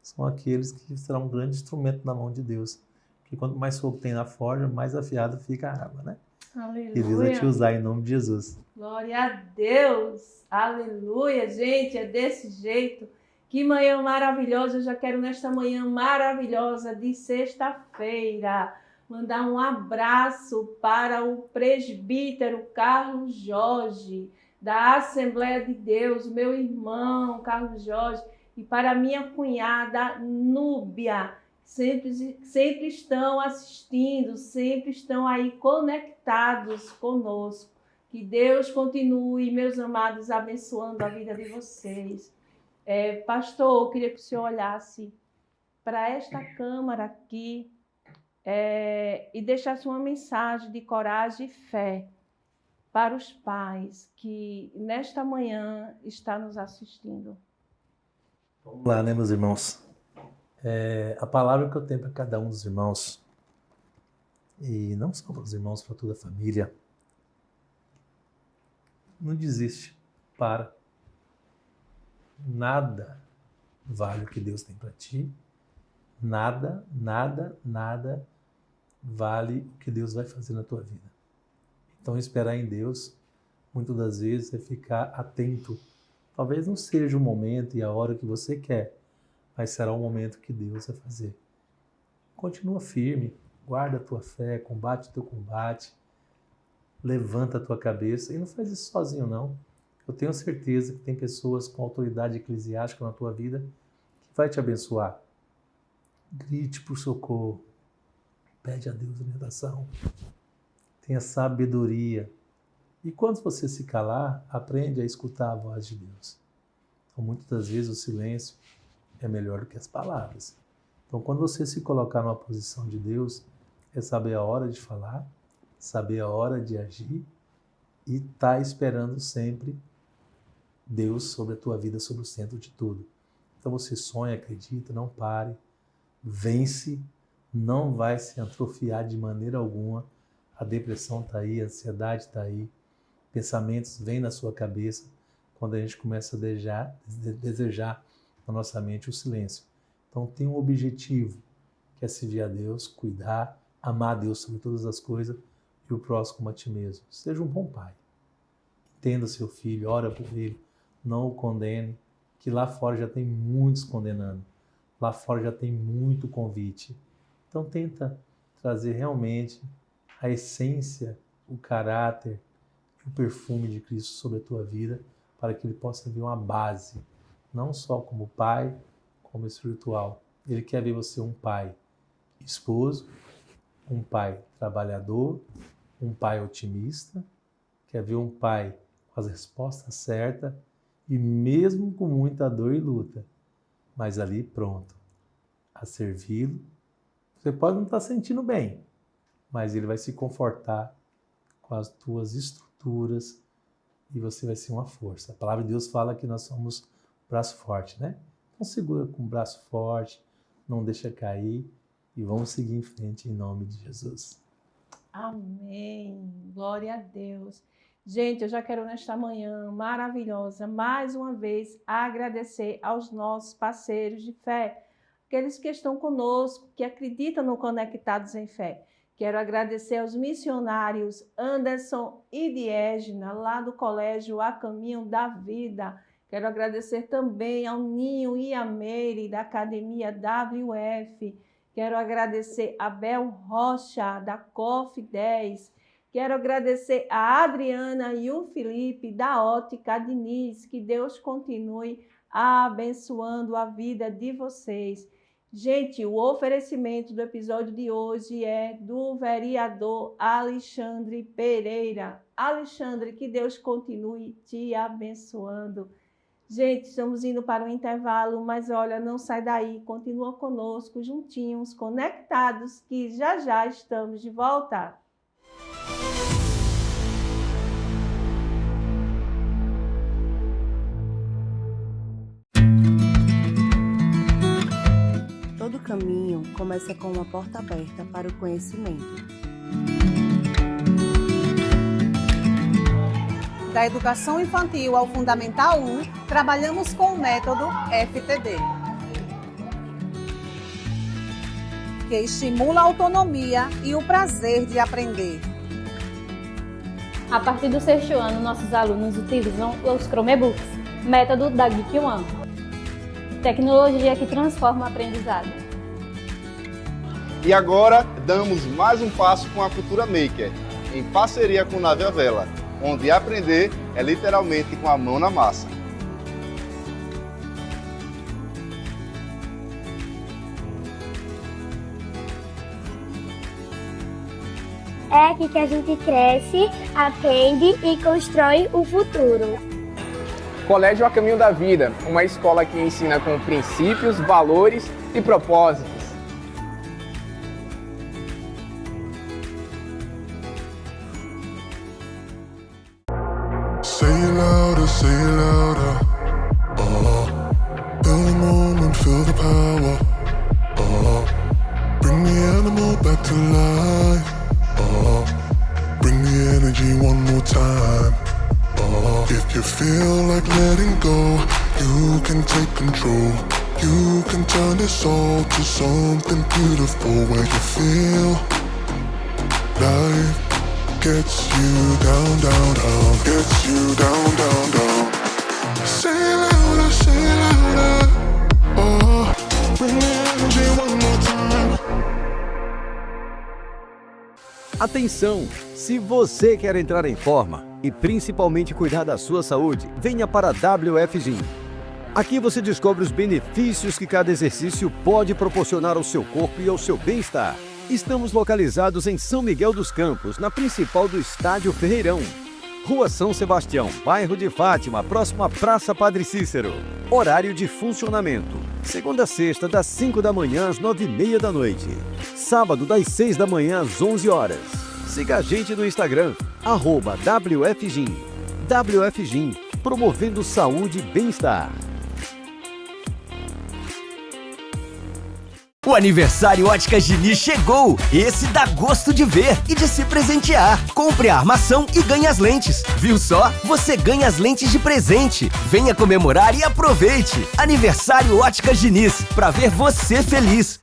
são aqueles que serão um grande instrumento na mão de Deus. Porque quanto mais fogo tem na forja, mais afiada fica a água, né? Aleluia. Que Deus vai te usar em nome de Jesus. Glória a Deus. Aleluia, gente, é desse jeito. Que manhã maravilhosa. Eu já quero nesta manhã maravilhosa de sexta-feira mandar um abraço para o presbítero Carlos Jorge, da Assembleia de Deus, meu irmão Carlos Jorge, e para minha cunhada Núbia. Sempre estão assistindo, sempre estão aí conectados conosco. Que Deus continue, meus amados, abençoando a vida de vocês. Pastor, eu queria que o senhor olhasse para esta câmara aqui e deixasse uma mensagem de coragem e fé para os pais que nesta manhã estão nos assistindo. Vamos lá, né, meus irmãos? A palavra que eu tenho para cada um dos irmãos, e não só para os irmãos, para toda a família: não desiste, para. Nada vale o que Deus tem para ti. Nada, nada, nada vale o que Deus vai fazer na tua vida. Então, esperar em Deus, muitas das vezes, é ficar atento. Talvez não seja o momento e a hora que você quer, mas será o momento que Deus vai fazer. Continua firme, guarda a tua fé, combate o teu combate, levanta a tua cabeça e não faz isso sozinho, não. Eu tenho certeza que tem pessoas com autoridade eclesiástica na tua vida que vai te abençoar. Grite por socorro, pede a Deus orientação, tenha sabedoria. E quando você se calar, aprende a escutar a voz de Deus. Então, muitas das vezes o silêncio é melhor do que as palavras. Então, quando você se colocar numa posição de Deus, é saber a hora de falar, saber a hora de agir e estar esperando sempre Deus sobre a tua vida, sobre o centro de tudo. Então você sonha, acredita, não pare, vence, não vai se atrofiar de maneira alguma. A depressão está aí, a ansiedade está aí, pensamentos vêm na sua cabeça quando a gente começa a desejar na nossa mente o silêncio. Então tem um objetivo, que é servir a Deus, cuidar, amar a Deus sobre todas as coisas e o próximo como a ti mesmo. Seja um bom pai. Entenda seu filho, ora por ele, não o condene, que lá fora já tem muitos condenando. Lá fora já tem muito convite. Então tenta trazer realmente a essência, o caráter, o perfume de Cristo sobre a tua vida, para que ele possa ver uma base, não só como pai, como espiritual. Ele quer ver você um pai esposo, um pai trabalhador, um pai otimista, quer ver um pai com as respostas certas e mesmo com muita dor e luta, mas ali pronto a servi-lo. Você pode não estar sentindo bem, mas ele vai se confortar com as tuas estruturas e você vai ser uma força. A palavra de Deus fala que nós somos braço forte, né? Então segura com o braço forte, não deixa cair e vamos seguir em frente em nome de Jesus. Amém. Glória a Deus. Gente, eu já quero nesta manhã maravilhosa, mais uma vez, agradecer aos nossos parceiros de fé, aqueles que estão conosco, que acreditam no Conectados em Fé. Quero agradecer aos missionários Anderson e Diégina, lá do Colégio A Caminho da Vida. Quero agradecer também ao Ninho e a Meire, da Academia WF. Quero agradecer a Bel Rocha, da COF 10. Quero agradecer a Adriana e o Felipe, da Ótica Diniz. Que Deus continue abençoando a vida de vocês. Gente, o oferecimento do episódio de hoje é do vereador Alexandre Pereira. Alexandre, que Deus continue te abençoando. Gente, estamos indo para o intervalo, mas olha, não sai daí, continua conosco, juntinhos, conectados, que já estamos de volta. Todo caminho começa com uma porta aberta para o conhecimento. Da educação infantil ao Fundamental 1, trabalhamos com o método FTD, que estimula a autonomia e o prazer de aprender. A partir do sexto ano, nossos alunos utilizam os Chromebooks, método da Geek One. Tecnologia que transforma o aprendizado. E agora, damos mais um passo com a Cultura Maker, em parceria com Nave Vela, onde aprender é literalmente com a mão na massa. É aqui que a gente cresce, aprende e constrói o futuro. Colégio A Caminho da Vida, uma escola que ensina com princípios, valores e propósitos. Say it louder, say it louder. Feel the moment, feel the power. Bring the animal back to life. Bring the energy one more time. If you feel like letting go, you can take control. You can turn this all to something beautiful where you feel life gets you down, down, down. Gets you down, down, down. Say it louder, say it louder. Bring the energy one more time. Atenção! Se você quer entrar em forma e principalmente cuidar da sua saúde, venha para a WF Gym. Aqui você descobre os benefícios que cada exercício pode proporcionar ao seu corpo e ao seu bem-estar. Estamos localizados em São Miguel dos Campos, na principal do Estádio Ferreirão. Rua São Sebastião, bairro de Fátima, próximo à Praça Padre Cícero. Horário de funcionamento: segunda a sexta, das 5 da manhã às 9h30 da noite. Sábado, das 6 da manhã às 11 horas. Siga a gente no Instagram, @WFGym. WF Gym, promovendo saúde e bem-estar. O aniversário Óticas Diniz chegou! Esse dá gosto de ver e de se presentear. Compre a armação e ganhe as lentes. Viu só? Você ganha as lentes de presente. Venha comemorar e aproveite! Aniversário Óticas Diniz, pra ver você feliz.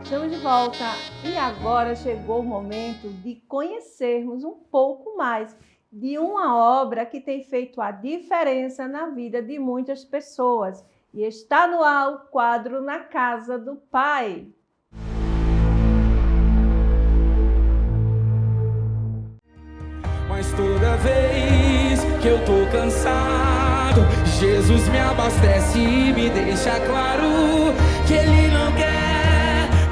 Estamos de volta e agora chegou o momento de conhecermos um pouco mais de uma obra que tem feito a diferença na vida de muitas pessoas. E está no ar o quadro Na Casa do Pai. Mas toda vez que eu tô cansado, Jesus me abastece e me deixa claro que Ele não quer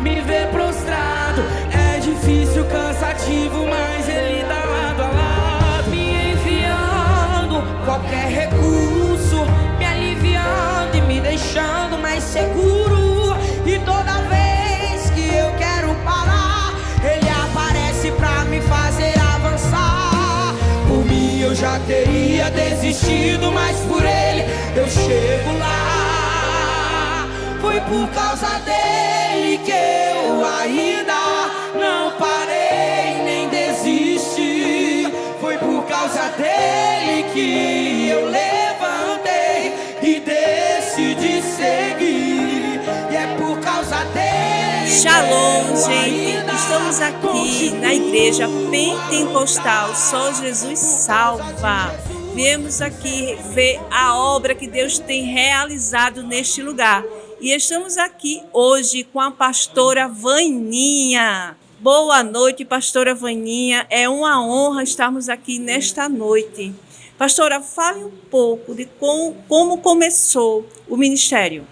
me ver prostrado. É difícil, cansativo, mas Ele dá lado a lado, me enviando qualquer recurso, me aliviando e me deixando mais seguro. E toda vez que eu quero parar, Ele aparece pra me fazer avançar. Por mim eu já teria desistido, mas por Ele eu chego lá. Foi por causa dele que eu ainda não parei nem desisti. Foi por causa dele que eu levantei e decidi seguir. E é por causa dele. Shalom, gente! Estamos aqui na Igreja Pentecostal Só Jesus Salva. Viemos aqui ver a obra que Deus tem realizado neste lugar. e estamos aqui hoje com a pastora Vaninha. Boa noite, pastora Vaninha. É uma honra estarmos aqui nesta noite. Pastora, fale um pouco de como começou o ministério.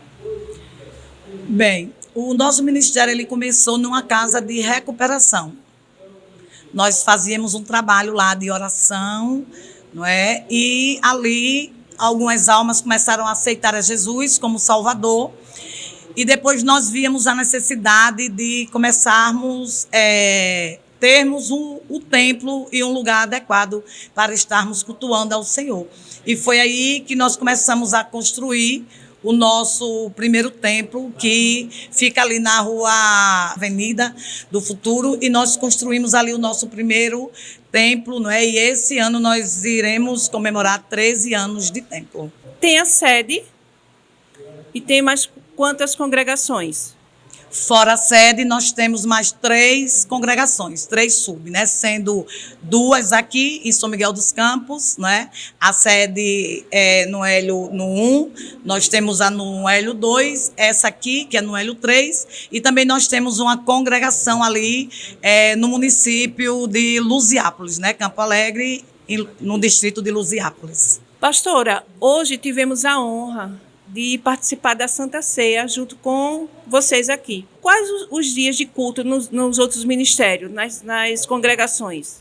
Bem, o nosso ministério ele começou numa casa de recuperação. Nós fazíamos um trabalho lá de oração, não é? E ali algumas almas começaram a aceitar a Jesus como Salvador. E depois nós víamos a necessidade de começarmos termos um templo e um lugar adequado para estarmos cultuando ao Senhor. E foi aí que nós começamos a construir o nosso primeiro templo, que fica ali na rua Avenida do Futuro, e nós construímos ali o nosso primeiro templo, não é? E esse ano nós iremos comemorar 13 anos de templo. Tem a sede e tem mais quantas congregações? Fora a sede, nós temos mais 3 congregações, 3 sub, né? Sendo 2 aqui em São Miguel dos Campos, né? A sede é no Hélio no 1, nós temos a no Hélio 2, essa aqui, que é no Hélio 3, e também nós temos uma congregação ali no município de Luziápolis, né? Campo Alegre, no distrito de Luziápolis. Pastora, hoje tivemos a honra de participar da Santa Ceia junto com vocês aqui. Quais os dias de culto nos outros ministérios, nas congregações?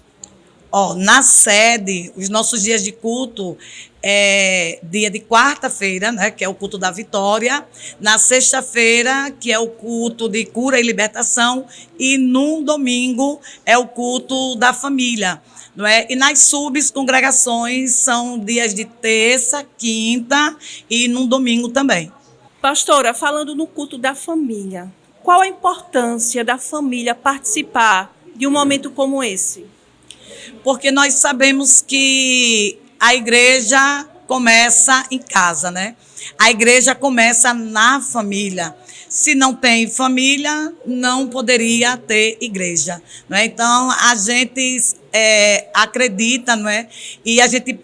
Na sede, os nossos dias de culto é dia de quarta-feira, né, que é o culto da vitória, na sexta-feira, que é o culto de cura e libertação, e no domingo é o culto da família. Não é? E nas subcongregações são dias de terça, quinta e no domingo também. Pastora, falando no culto da família, qual a importância da família participar de um momento como esse? Porque nós sabemos que a igreja começa em casa, né? A igreja começa na família. Se não tem família, não poderia ter igreja, não é? Então, a gente acredita, não é? E a gente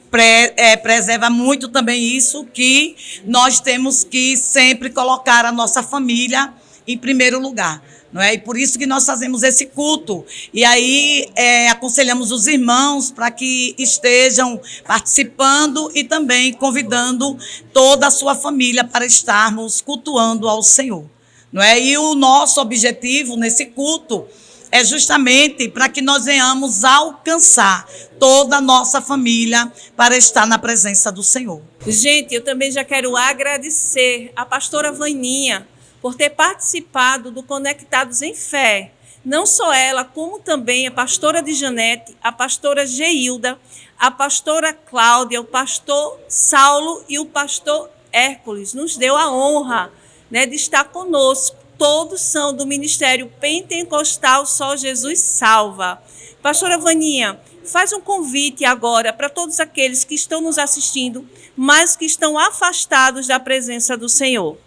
preserva muito também isso, que nós temos que sempre colocar a nossa família em primeiro lugar. Não é? E por isso que nós fazemos esse culto. E aí aconselhamos os irmãos para que estejam participando e também convidando toda a sua família para estarmos cultuando ao Senhor. Não é? E o nosso objetivo nesse culto é justamente para que nós venhamos alcançar toda a nossa família para estar na presença do Senhor. Gente, eu também já quero agradecer a pastora Vaninha por ter participado do Conectados em Fé. Não só ela, como também a pastora de Janete, a pastora Geilda, a pastora Cláudia, o pastor Saulo e o pastor Hércules. Nos deu a honra, né, de estar conosco. Todos são do Ministério Pentecostal Só Jesus Salva. Pastora Vaninha, faz um convite agora para todos aqueles que estão nos assistindo, mas que estão afastados da presença do Senhor.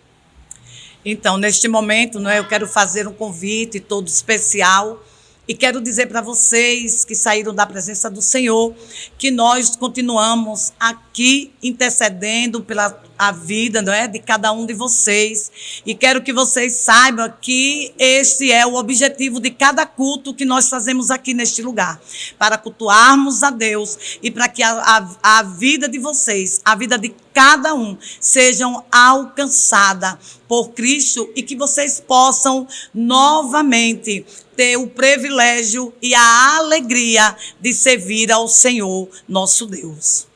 Então, neste momento, eu quero fazer um convite todo especial e quero dizer para vocês que saíram da presença do Senhor que nós continuamos aqui intercedendo pela a vida, de cada um de vocês. E quero que vocês saibam que este é o objetivo de cada culto que nós fazemos aqui neste lugar, para cultuarmos a Deus e para que a vida de vocês, a vida de cada um, sejam alcançada por Cristo e que vocês possam novamente ter o privilégio e a alegria de servir ao Senhor, nosso Deus.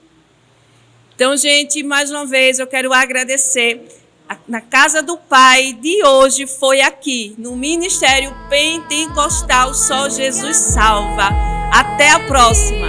Então, gente, mais uma vez eu quero agradecer. Na Casa do Pai de hoje foi aqui, no Ministério Pentecostal Só Jesus Salva. Até a próxima.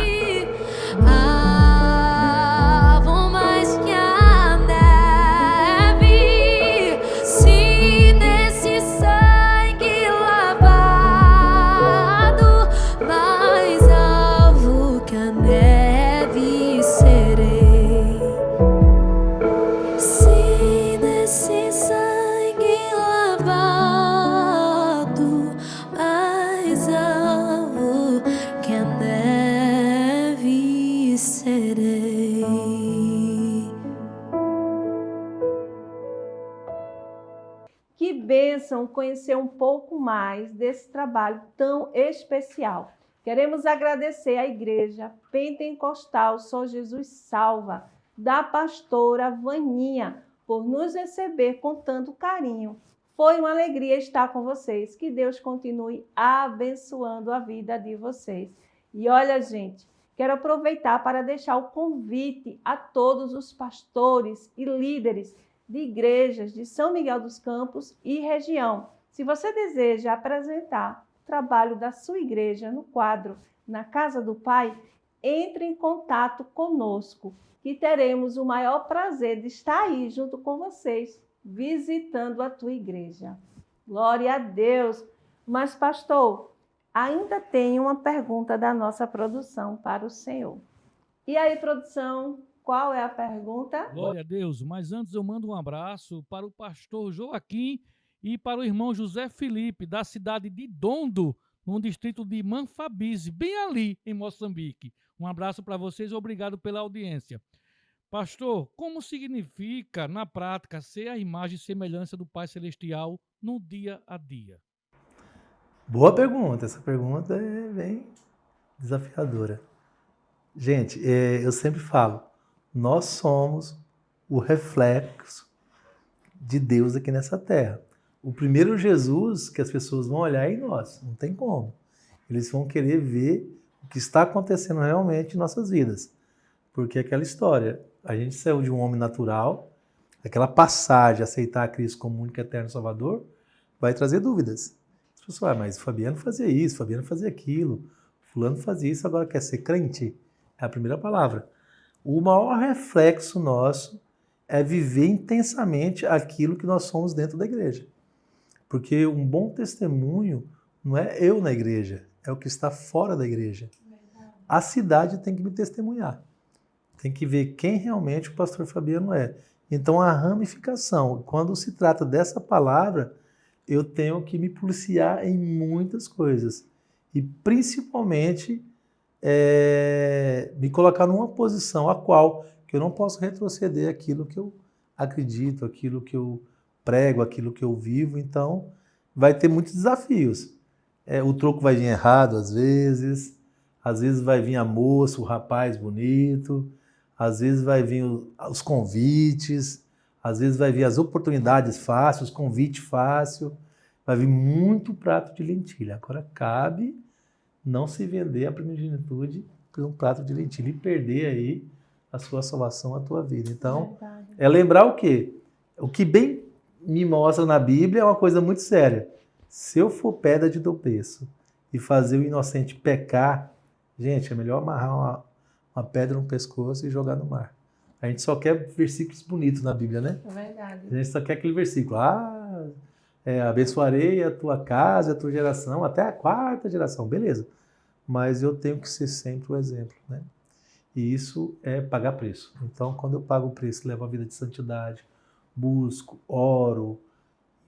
mereçam conhecer um pouco mais desse trabalho tão especial. Queremos agradecer à Igreja Pentecostal Só Jesus Salva, da pastora Vaninha, por nos receber com tanto carinho. Foi uma alegria estar com vocês. Que Deus continue abençoando a vida de vocês. E olha, gente, quero aproveitar para deixar o convite a todos os pastores e líderes de igrejas de São Miguel dos Campos e região. Se você deseja apresentar o trabalho da sua igreja no quadro Na Casa do Pai, entre em contato conosco, que teremos o maior prazer de estar aí junto com vocês, visitando a tua igreja. Glória a Deus! Mas, pastor, ainda tem uma pergunta da nossa produção para o senhor. E aí, produção, qual é a pergunta? Glória a Deus, mas antes eu mando um abraço para o pastor Joaquim e para o irmão José Felipe, da cidade de Dondo, no distrito de Manfabize, bem ali em Moçambique. Um abraço para vocês, obrigado pela audiência. Pastor, como significa, na prática, ser a imagem e semelhança do Pai Celestial no dia a dia? Boa pergunta, essa pergunta é bem desafiadora. Gente, eu sempre falo, nós somos o reflexo de Deus aqui nessa terra. O primeiro Jesus que as pessoas vão olhar é em nós, não tem como. Eles vão querer ver o que está acontecendo realmente em nossas vidas. Porque aquela história, a gente saiu de um homem natural, aquela passagem, aceitar a Cristo como único e eterno Salvador, vai trazer dúvidas. As pessoas, mas o Fabiano fazia isso, o Fabiano fazia aquilo, fulano fazia isso, agora quer ser crente? É a primeira palavra. O maior reflexo nosso é viver intensamente aquilo que nós somos dentro da igreja. Porque um bom testemunho não é eu na igreja, é o que está fora da igreja. A cidade tem que me testemunhar. Tem que ver quem realmente o pastor Fabiano é. Então, a ramificação, quando se trata dessa palavra, eu tenho que me policiar em muitas coisas. E, principalmente, me colocar numa posição a qual que eu não posso retroceder aquilo que eu acredito, aquilo que eu prego, aquilo que eu vivo. Então, vai ter muitos desafios. O troco vai vir errado às vezes vai vir a moça, o rapaz bonito, às vezes vai vir os convites, às vezes vai vir as oportunidades fáceis, os convites fáceis, vai vir muito prato de lentilha. Agora cabe não se vender a primigenitude por um prato de lentilha e perder aí a sua salvação, a tua vida. Então, é lembrar o quê? O que bem me mostra na Bíblia é uma coisa muito séria. Se eu for pedra de tropeço e fazer o inocente pecar, gente, é melhor amarrar uma pedra no pescoço e jogar no mar. A gente só quer versículos bonitos na Bíblia, né? É verdade. A gente só quer aquele versículo. Abençoarei a tua casa, a tua geração, até a 4ª geração. Beleza. Mas eu tenho que ser sempre o exemplo, né? E isso é pagar preço. Então, quando eu pago o preço, levo a vida de santidade, busco, oro,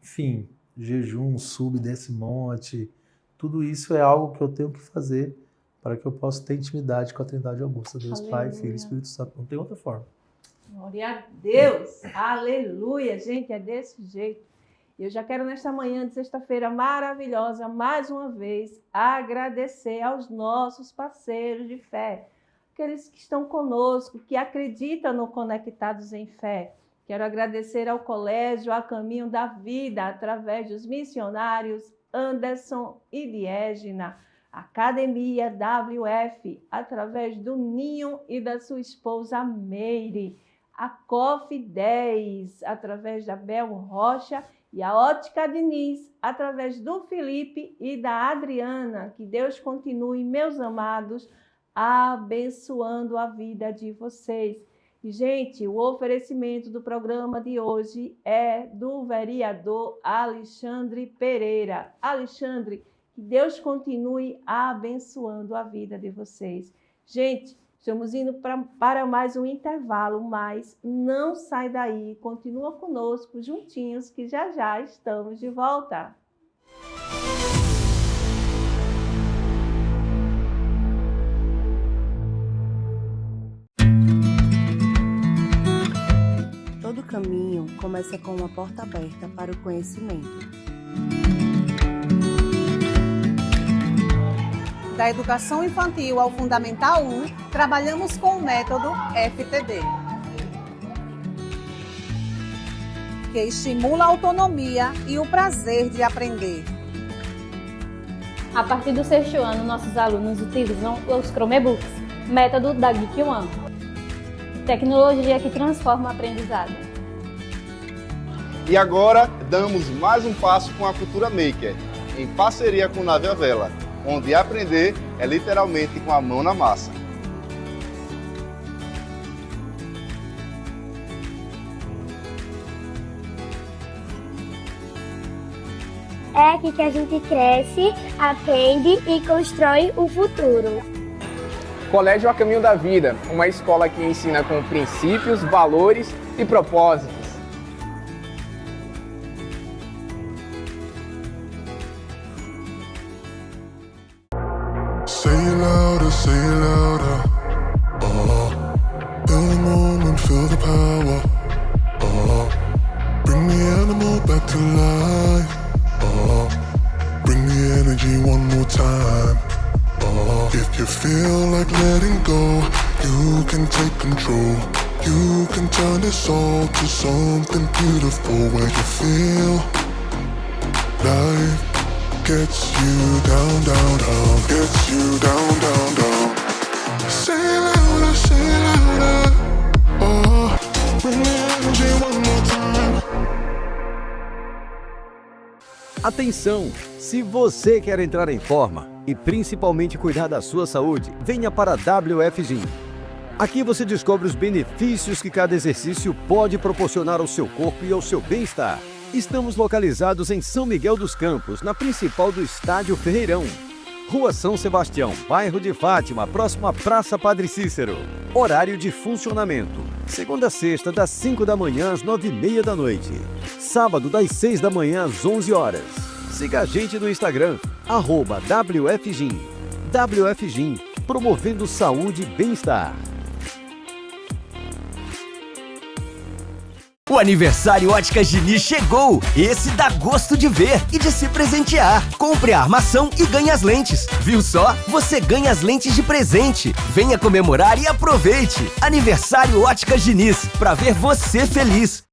enfim, jejum, subo desse monte, tudo isso é algo que eu tenho que fazer para que eu possa ter intimidade com a Trindade Augusta, Deus Aleluia. Pai, Filho e Espírito Santo. Não tem outra forma. Glória a Deus! Aleluia! Gente, é desse jeito. Eu já quero, nesta manhã de sexta-feira maravilhosa, mais uma vez, agradecer aos nossos parceiros de fé, aqueles que estão conosco, que acreditam no Conectados em Fé. Quero agradecer ao Colégio A Caminho da Vida, através dos missionários Anderson e Diégina, Academia WF, através do Ninho e da sua esposa Meire, a COF 10, através da Bel Rocha, e a Ótica Diniz, através do Felipe e da Adriana. Que Deus continue, meus amados, abençoando a vida de vocês. E, gente, o oferecimento do programa de hoje é do vereador Alexandre Pereira. Alexandre, que Deus continue abençoando a vida de vocês. Gente, estamos indo para mais um intervalo, mas não sai daí, continua conosco, juntinhos, que já já estamos de volta. Todo caminho começa com uma porta aberta para o conhecimento. Da educação infantil ao Fundamental 1, trabalhamos com o método FTD, que estimula a autonomia e o prazer de aprender. A partir do 6º ano, nossos alunos utilizam os Chromebooks, método da Geek One. Tecnologia que transforma o aprendizado. E agora, damos mais um passo com a Cultura Maker, em parceria com Nave à Vela, onde aprender é literalmente com a mão na massa. É aqui que a gente cresce, aprende e constrói o futuro. Colégio A Caminho da Vida, uma escola que ensina com princípios, valores e propósitos. Say it louder, say it louder. Feel the moment, feel the power. Bring the animal back to life. Bring the energy one more time. If you feel like letting go, you can take control. You can turn this all to something beautiful where you feel life gets you down, down, down, gets you down, down, down. Say it louder, say it louder. Bring the energy one more time. Atenção! Se você quer entrar em forma e principalmente cuidar da sua saúde, venha para a WF Gym. Aqui você descobre os benefícios que cada exercício pode proporcionar ao seu corpo e ao seu bem-estar. Estamos localizados em São Miguel dos Campos, na principal do Estádio Ferreirão. Rua São Sebastião, bairro de Fátima, próximo à Praça Padre Cícero. Horário de funcionamento: segunda a sexta, das 5 da manhã às 9h30 da noite. Sábado, das 6 da manhã às 11 horas. Siga a gente no Instagram, @WFGym. WF Gym, promovendo saúde e bem-estar. O aniversário Óticas Diniz chegou! Esse dá gosto de ver e de se presentear. Compre a armação e ganhe as lentes. Viu só? Você ganha as lentes de presente. Venha comemorar e aproveite! Aniversário Óticas Diniz, pra ver você feliz.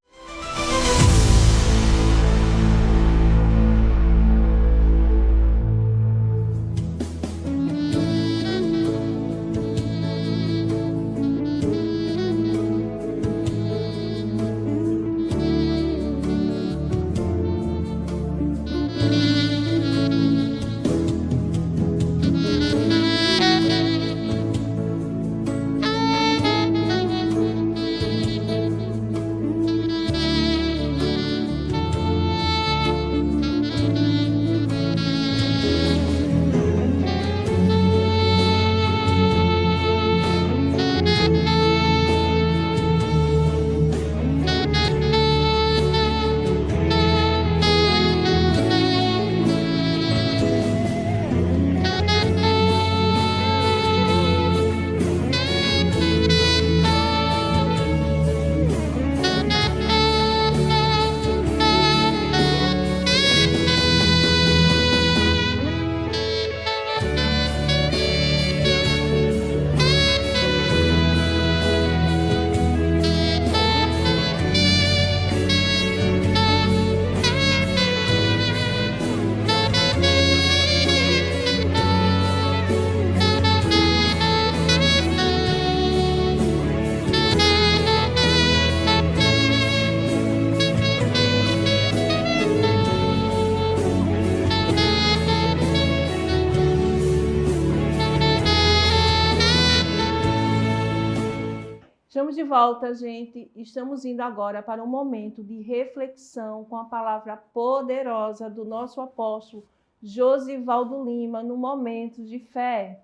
Estamos de volta, gente. Estamos indo agora para um momento de reflexão com a palavra poderosa do nosso apóstolo Josivaldo Lima no Momento de Fé.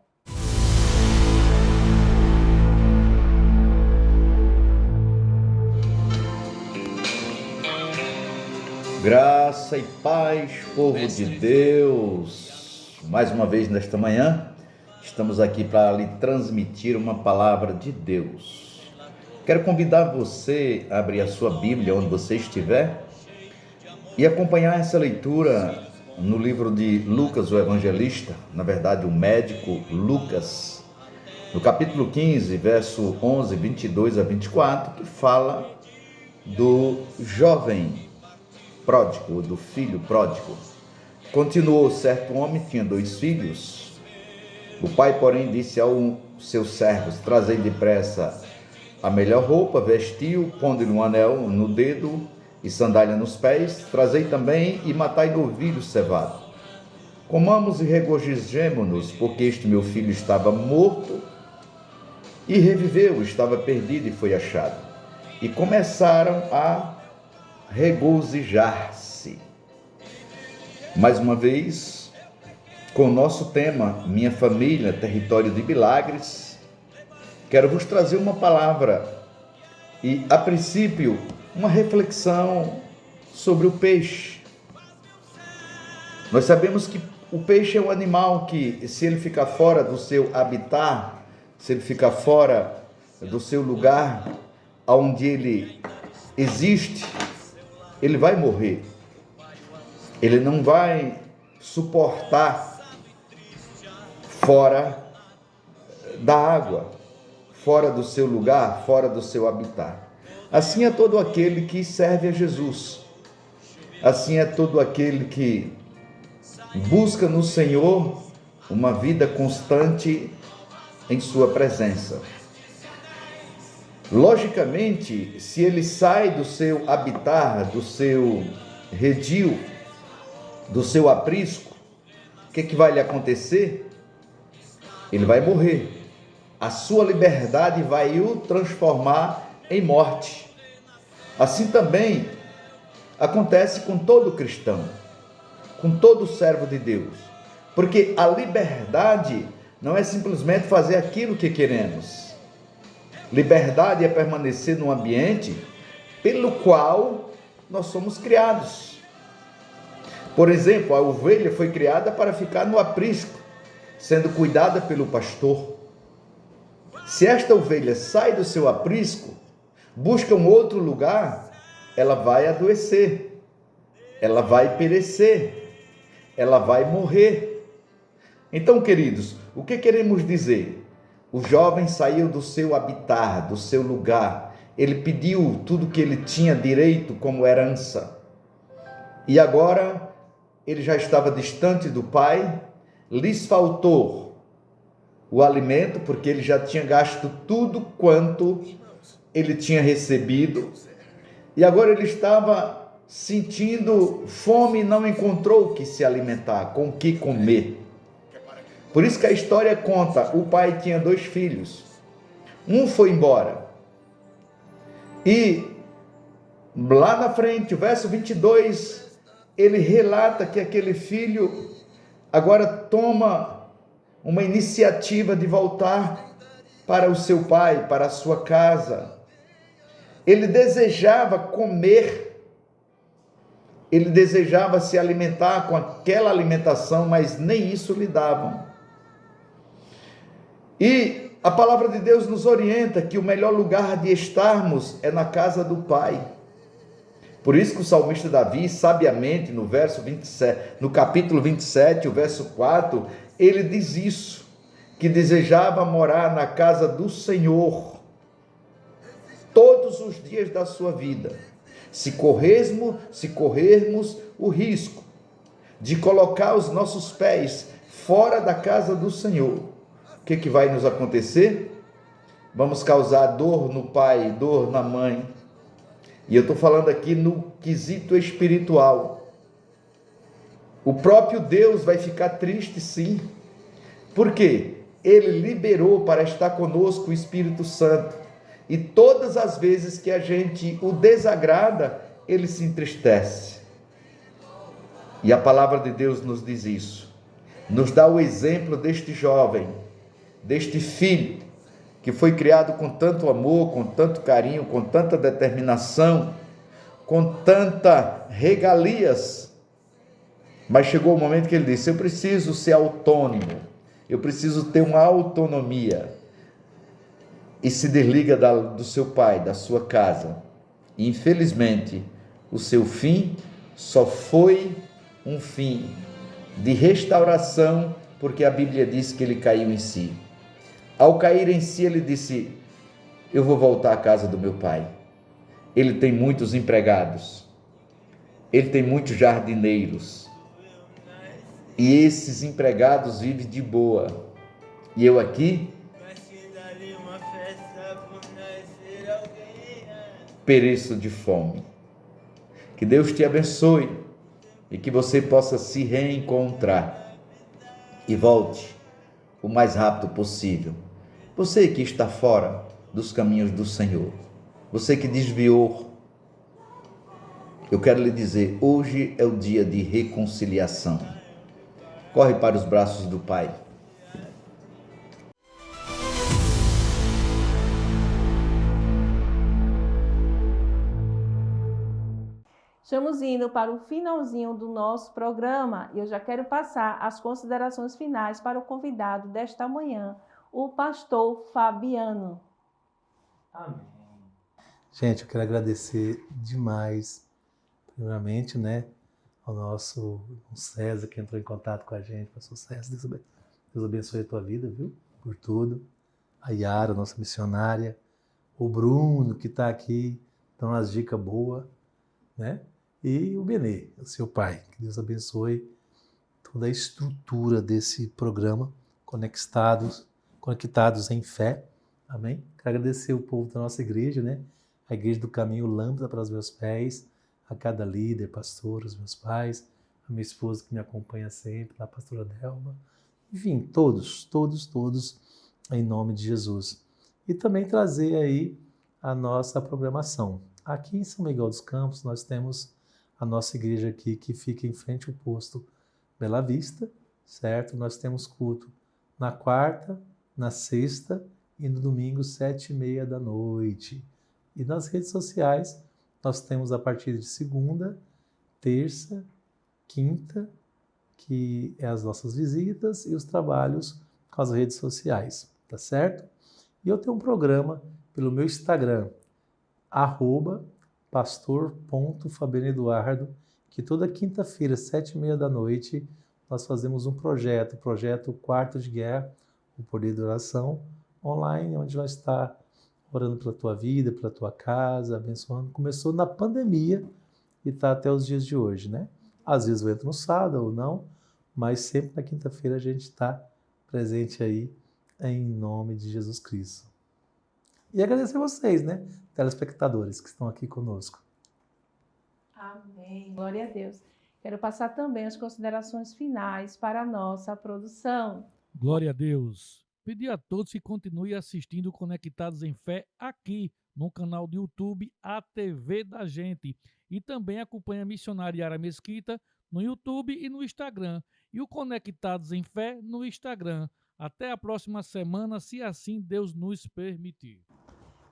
Graça e paz, povo de Deus. Mais uma vez nesta manhã, estamos aqui para lhe transmitir uma palavra de Deus. Quero convidar você a abrir a sua Bíblia onde você estiver. e acompanhar essa leitura no livro de Lucas, o evangelista, na verdade o médico Lucas, no capítulo 15, verso 11, 22 a 24, que fala do jovem pródigo, do filho pródigo. Continuou: certo homem tinha 2 filhos. O pai, porém, disse aos seus servos: trazei depressa a melhor roupa, vestiu, pondo-lhe um anel no dedo e sandália nos pés, trazei também e matai novilho cevado. Comamos e regozijemo-nos, porque este meu filho estava morto e reviveu, estava perdido e foi achado. E começaram a regozijar-se. Mais uma vez, com o nosso tema, Minha Família, Território de Milagres, quero vos trazer uma palavra e, a princípio, uma reflexão sobre o peixe. Nós sabemos que o peixe é um animal que, se ele ficar fora do seu habitat, se ele ficar fora do seu lugar onde ele existe, ele vai morrer. Ele não vai suportar fora da água, fora do seu lugar, fora do seu habitat. Assim é todo aquele que serve a Jesus. Assim é todo aquele que busca no Senhor uma vida constante em sua presença. Logicamente, se ele sai do seu habitat, do seu redil, do seu aprisco, o que vai lhe acontecer? Ele vai morrer. A sua liberdade vai o transformar em morte. Assim também acontece com todo cristão, com todo servo de Deus, porque a liberdade não é simplesmente fazer aquilo que queremos. Liberdade é permanecer num ambiente pelo qual nós somos criados. Por exemplo, a ovelha foi criada para ficar no aprisco, sendo cuidada pelo pastor. Se esta ovelha sai do seu aprisco, busca um outro lugar, ela vai adoecer, ela vai perecer, ela vai morrer. Então, queridos, o que queremos dizer? O jovem saiu do seu habitat, do seu lugar, ele pediu tudo que ele tinha direito como herança, e agora ele já estava distante do pai, lhes faltou o alimento, porque ele já tinha gasto tudo quanto ele tinha recebido, e agora ele estava sentindo fome e não encontrou o que se alimentar, com o que comer. Por isso que a história conta, o pai tinha 2 filhos, um foi embora, e lá na frente, o verso 22, ele relata que aquele filho agora toma uma iniciativa de voltar para o seu pai, para a sua casa. Ele desejava comer, ele desejava se alimentar com aquela alimentação, mas nem isso lhe davam. E a palavra de Deus nos orienta que o melhor lugar de estarmos é na casa do Pai. Por isso que o salmista Davi, sabiamente, no verso 27, no capítulo 27, o verso 4, ele diz isso, que desejava morar na casa do Senhor todos os dias da sua vida. Se corrermos o risco de colocar os nossos pés fora da casa do Senhor, o que vai nos acontecer? Vamos causar dor no pai, dor na mãe. E eu estou falando aqui no quesito espiritual. O próprio Deus vai ficar triste, sim. Por quê? Ele liberou para estar conosco o Espírito Santo. E todas as vezes que a gente o desagrada, ele se entristece. E a palavra de Deus nos diz isso. Nos dá o exemplo deste jovem, deste filho, que foi criado com tanto amor, com tanto carinho, com tanta determinação, com tanta regalias. Mas chegou o momento que ele disse: eu preciso ser autônomo, eu preciso ter uma autonomia. E se desliga do seu pai, da sua casa. E infelizmente, o seu fim só foi um fim de restauração, porque a Bíblia diz que ele caiu em si. Ao cair em si, ele disse: eu vou voltar à casa do meu pai. Ele tem muitos empregados, ele tem muitos jardineiros, e esses empregados vivem de boa, e eu aqui pereço de fome. Que Deus te abençoe e que você possa se reencontrar e volte o mais rápido possível. Você que está fora dos caminhos do Senhor, você que desviou, eu quero lhe dizer, hoje é o dia de reconciliação. Corre para os braços do Pai. Estamos indo para o finalzinho do nosso programa e eu já quero passar as considerações finais para o convidado desta manhã, o pastor Fabiano. Amém. Gente, eu quero agradecer demais, primeiramente, ao nosso César, que entrou em contato com a gente. Pastor César, Deus abençoe a tua vida, viu? Por tudo. A Yara, nossa missionária. O Bruno, que está aqui, dando umas dicas boas, E o Benê, o seu pai. Que Deus abençoe toda a estrutura desse programa, Conectados em Fé. Amém? Quero agradecer o povo da nossa igreja, A Igreja do Caminho, lâmpada para os meus pés, a cada líder, pastor, os meus pais, a minha esposa que me acompanha sempre, a pastora Delma. Enfim, todos, em nome de Jesus. E também trazer aí a nossa programação. Aqui em São Miguel dos Campos, nós temos a nossa igreja aqui, que fica em frente ao posto Bela Vista, certo? Nós temos culto na quarta, na sexta e no domingo, 7h30 da noite. E nas redes sociais, nós temos a partir de segunda, terça, quinta, que é as nossas visitas e os trabalhos com as redes sociais, tá certo? E eu tenho um programa pelo meu Instagram, @pastor.fabianeduardo, que toda quinta-feira, 7h30 da noite, nós fazemos um projeto, o projeto Quarto de Guerra, o Poder da Oração, online, onde vai estar orando pela tua vida, pela tua casa, abençoando. Começou na pandemia e está até os dias de hoje, Às vezes eu entro no sábado ou não, mas sempre na quinta-feira a gente está presente aí, em nome de Jesus Cristo. E agradecer a vocês, telespectadores que estão aqui conosco. Amém. Glória a Deus. Quero passar também as considerações finais para a nossa produção. Glória a Deus. Pedir a todos que continuem assistindo Conectados em Fé aqui no canal do YouTube, a TV da Gente. E também acompanhe a missionária Yara Mesquita no YouTube e no Instagram. E o Conectados em Fé no Instagram. Até a próxima semana, se assim Deus nos permitir.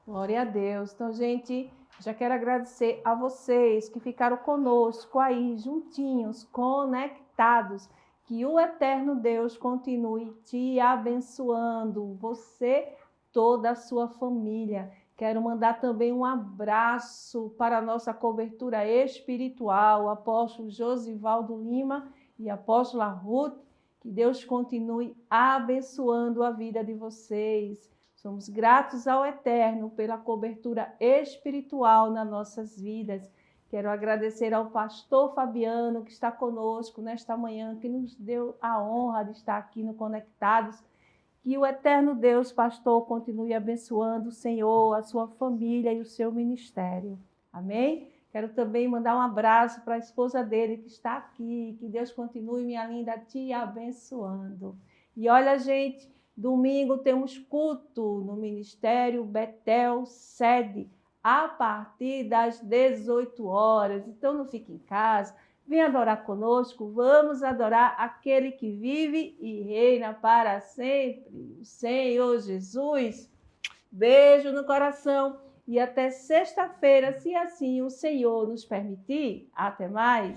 Glória a Deus. Então, gente, já quero agradecer a vocês que ficaram conosco aí, juntinhos, conectados. Que o eterno Deus continue te abençoando, você, toda a sua família. Quero mandar também um abraço para a nossa cobertura espiritual, o apóstolo Josivaldo Lima e a apóstola Ruth. Que Deus continue abençoando a vida de vocês. Somos gratos ao Eterno pela cobertura espiritual nas nossas vidas. Quero agradecer ao pastor Fabiano, que está conosco nesta manhã, que nos deu a honra de estar aqui no Conectados. Que o eterno Deus, pastor, continue abençoando o Senhor, a sua família e o seu ministério. Amém? Quero também mandar um abraço para a esposa dele, que está aqui. Que Deus continue, minha linda, te abençoando. E olha, gente, domingo temos culto no Ministério Betel Sede, a partir das 18 horas. Então não fique em casa, vem adorar conosco, vamos adorar aquele que vive e reina para sempre, o Senhor Jesus. Beijo no coração e até sexta-feira, se assim o Senhor nos permitir. Até mais!